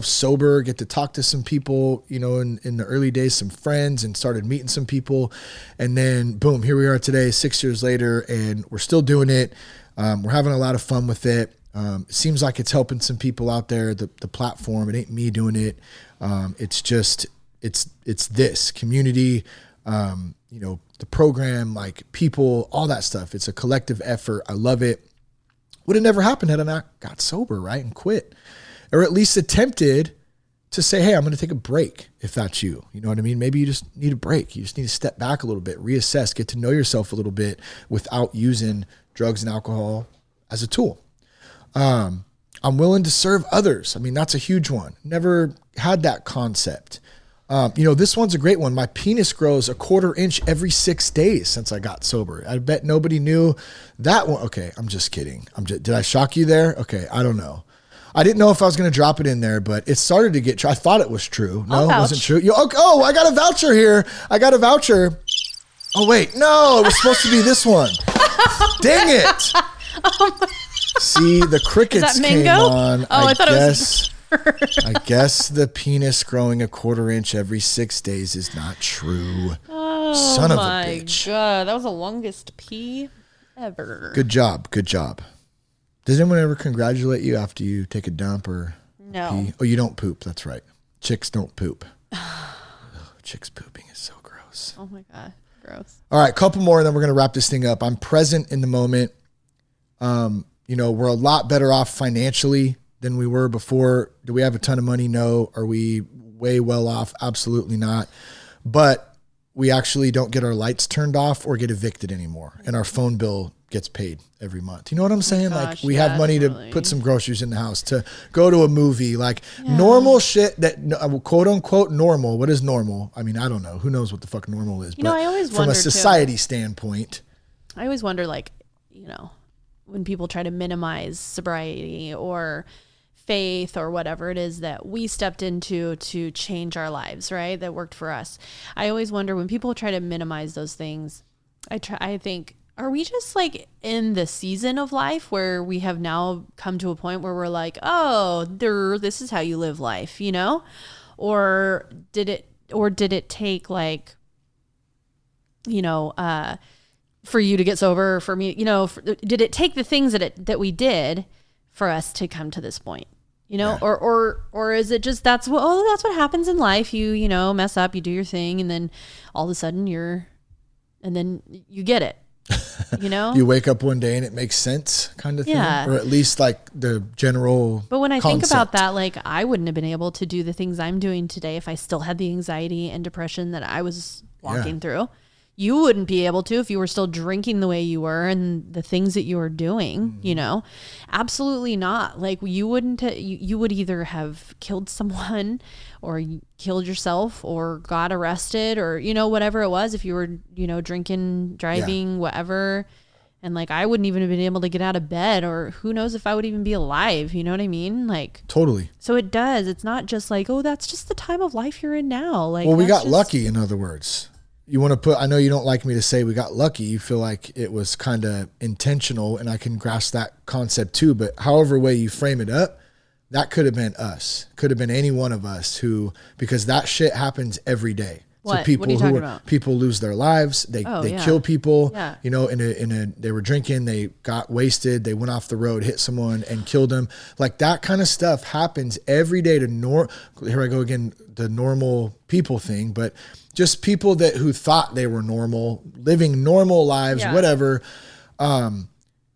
sober, get to talk to some people, in the early days, some friends, and started meeting some people. And then boom, here we are today, 6 years later, and we're still doing it. We're having a lot of fun with it. It seems like it's helping some people out there, the platform. It ain't me doing it. It's just, it's this community, the program, people, all that stuff. It's a collective effort. I love it. Would have never happened had I not got sober, right? And quit, or at least attempted to say, hey, I'm going to take a break. If that's you, you know what I mean? Maybe you just need a break. You just need to step back a little bit, reassess, get to know yourself a little bit without using drugs and alcohol as a tool. I'm willing to serve others. I mean, that's a huge one. Never had that concept. This one's a great one. My penis grows 1/4 inch every 6 days since I got sober. I bet nobody knew that one. Okay, I'm just kidding. Did I shock you there? Okay, I don't know. I didn't know if I was going to drop it in there, but it started to get true. I thought it was true. No, it wasn't true. Oh, I got a voucher here. I got a voucher. Oh, wait. No, it was supposed to be this one. Dang it. See, the crickets came on. Oh, I thought it was. I guess the penis growing 1/4 inch every 6 days is not true. Oh, son of a bitch. God, that was the longest pee ever. Good job. Does anyone ever congratulate you after you take a dump or no? Pee? Oh, you don't poop. That's right. Chicks don't poop. Chicks pooping is so gross. Oh my God, gross. All right, couple more, and then we're gonna wrap this thing up. I'm present in the moment. We're a lot better off financially than we were before. Do we have a ton of money? No. Are we way well off? Absolutely not. But we actually don't get our lights turned off or get evicted anymore. And our phone bill gets paid every month. You know what I'm saying? Gosh, we have money to put some groceries in the house, to go to a movie, normal shit that quote unquote normal. What is normal? I mean, I don't know. Who knows what the fuck normal is? But I always from a society standpoint, I always wonder, when people try to minimize sobriety or faith or whatever it is that we stepped into to change our lives, right? That worked for us. I always wonder when people try to minimize those things, I think, are we just in the season of life where we have now come to a point where we're like, oh, this is how you live life, or did it take for you to get sober, for me, did it take the things that we did for us to come to this point, or is it just, that's what happens in life. You mess up, you do your thing, and then all of a sudden then you get it, you wake up one day and it makes sense, kind of thing, or at least the general. But when I think about that, I wouldn't have been able to do the things I'm doing today if I still had the anxiety and depression that I was walking through. You wouldn't be able to if you were still drinking the way you were and the things that you were doing, absolutely not. You wouldn't, you would either have killed someone or killed yourself or got arrested or, whatever it was, if you were, drinking, driving, whatever. And I wouldn't even have been able to get out of bed, or who knows if I would even be alive. You know what I mean? Totally. So it does. It's not just oh, that's just the time of life you're in now. We got lucky, in other words. You want to put, I know you don't like me to say we got lucky. You feel like it was kind of intentional, and I can grasp that concept too. But however way you frame it up, that could have been us. Could have been any one of us because that shit happens every day. What? So people what are you talking about? People lose their lives. They kill people. Yeah. They were drinking. They got wasted. They went off the road, hit someone, and killed them. That kind of stuff happens every day to here I go again, the normal people thing, but just people who thought they were normal, living normal lives, whatever. And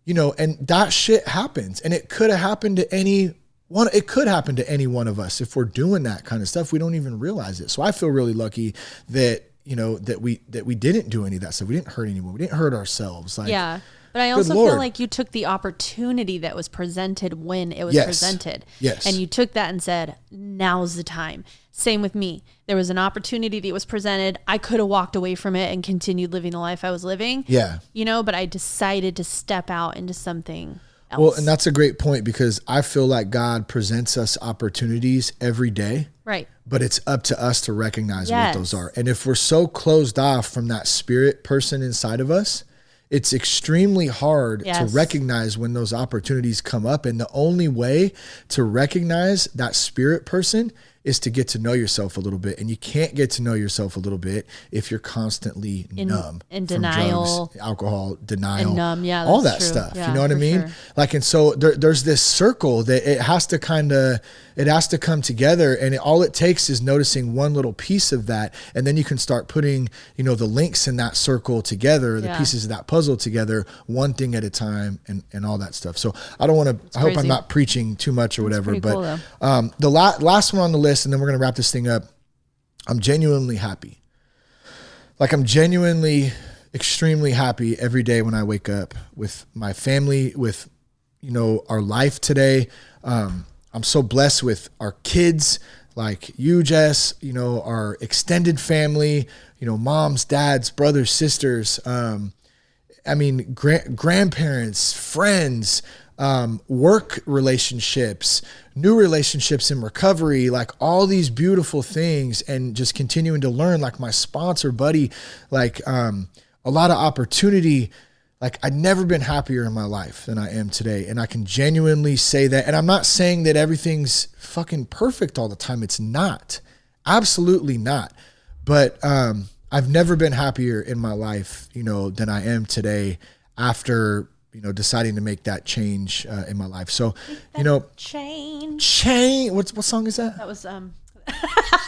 that shit happens, and it could have happened to any one. It could happen to any one of us if we're doing that kind of stuff. We don't even realize it. So I feel really lucky that we didn't do any of that stuff. We didn't hurt anyone. We didn't hurt ourselves. But I also feel like you took the opportunity that was presented when it was presented. Yes. And you took that and said, now's the time. Same with me. There was an opportunity that was presented. I could have walked away from it and continued living the life I was living. Yeah. But I decided to step out into something else. Well, and that's a great point, because I feel like God presents us opportunities every day. Right. But it's up to us to recognize what those are. And if we're so closed off from that spirit person inside of us, it's extremely hard to recognize when those opportunities come up. And the only way to recognize that spirit person is to get to know yourself a little bit. And you can't get to know yourself a little bit if you're constantly numb. In denial. Drugs, alcohol, denial. And numb, all that true. stuff. Yeah, you know what I mean? Sure. And so there's this circle that it has to come together. And all it takes is noticing one little piece of that. And then you can start putting, the links in that circle together, the pieces of that puzzle together, one thing at a time, and all that stuff. So I hope I'm not preaching too much or whatever, but cool, the last one on the list, and then we're going to wrap this thing up. I'm genuinely happy. I'm genuinely extremely happy every day when I wake up with my family, with, our life today. I'm so blessed with our kids, like you, Jess, you know, our extended family, you know, moms, dads, brothers, sisters, I mean, grandparents, friends, work relationships, new relationships in recovery, like all these beautiful things, and just continuing to learn, like my sponsor buddy, like a lot of opportunity. Like I'd never been happier in my life than I am today. And I can genuinely say that. And I'm not saying that everything's fucking perfect all the time. It's not. Absolutely not. But I've never been happier in my life, you know, than I am today after, you know, deciding to make that change in my life. So, you know, change. What song is that? That was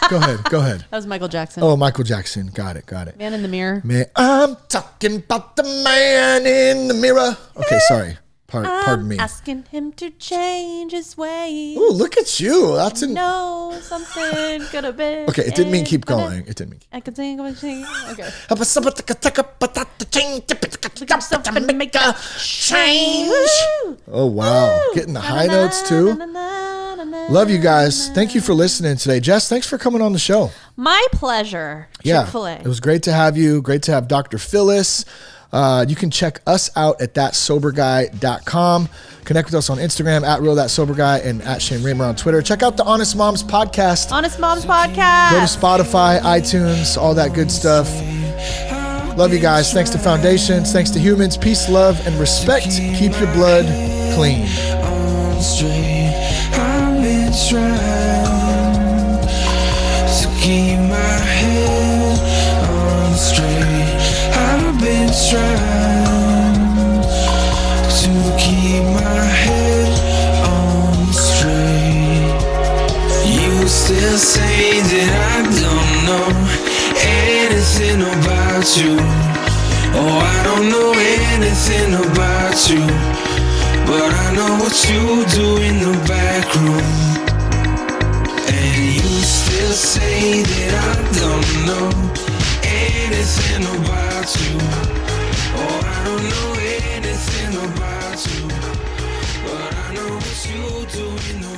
Go ahead. That was Michael Jackson. Oh, Michael Jackson. Got it. Man in the Mirror. Man, I'm talking about the man in the mirror. Okay, sorry. Pardon me. Asking him to change his ways. Ooh, look at you. That's No, something could have been. Okay, it didn't mean keep going. It didn't mean. I could sing. Okay. To make a change. Oh wow, getting the high notes too. Love you guys. Thank you for listening today, Jess. Thanks for coming on the show. My pleasure. Yeah, Chick-fil-A. it was great to have you. Great to have Dr. Phyllis. You can check us out at thatsoberguy.com. Connect with us on Instagram at real.soberguy and at Shane Raymer on Twitter. Check out the Honest Moms podcast. Honest Moms podcast. Go to Spotify, iTunes, all that good stuff. Love you guys. Thanks to Foundations. Thanks to Humans. Peace, love, and respect. Keep your blood clean. I've been trying to keep my head on straight. I've been trying to keep my head on straight. You still say that I don't know anything about you. Oh, I don't know anything about you, but I know what you do in the back room. And you still say that I don't know anything about you. Oh, I don't know anything about you, but I know what you do in the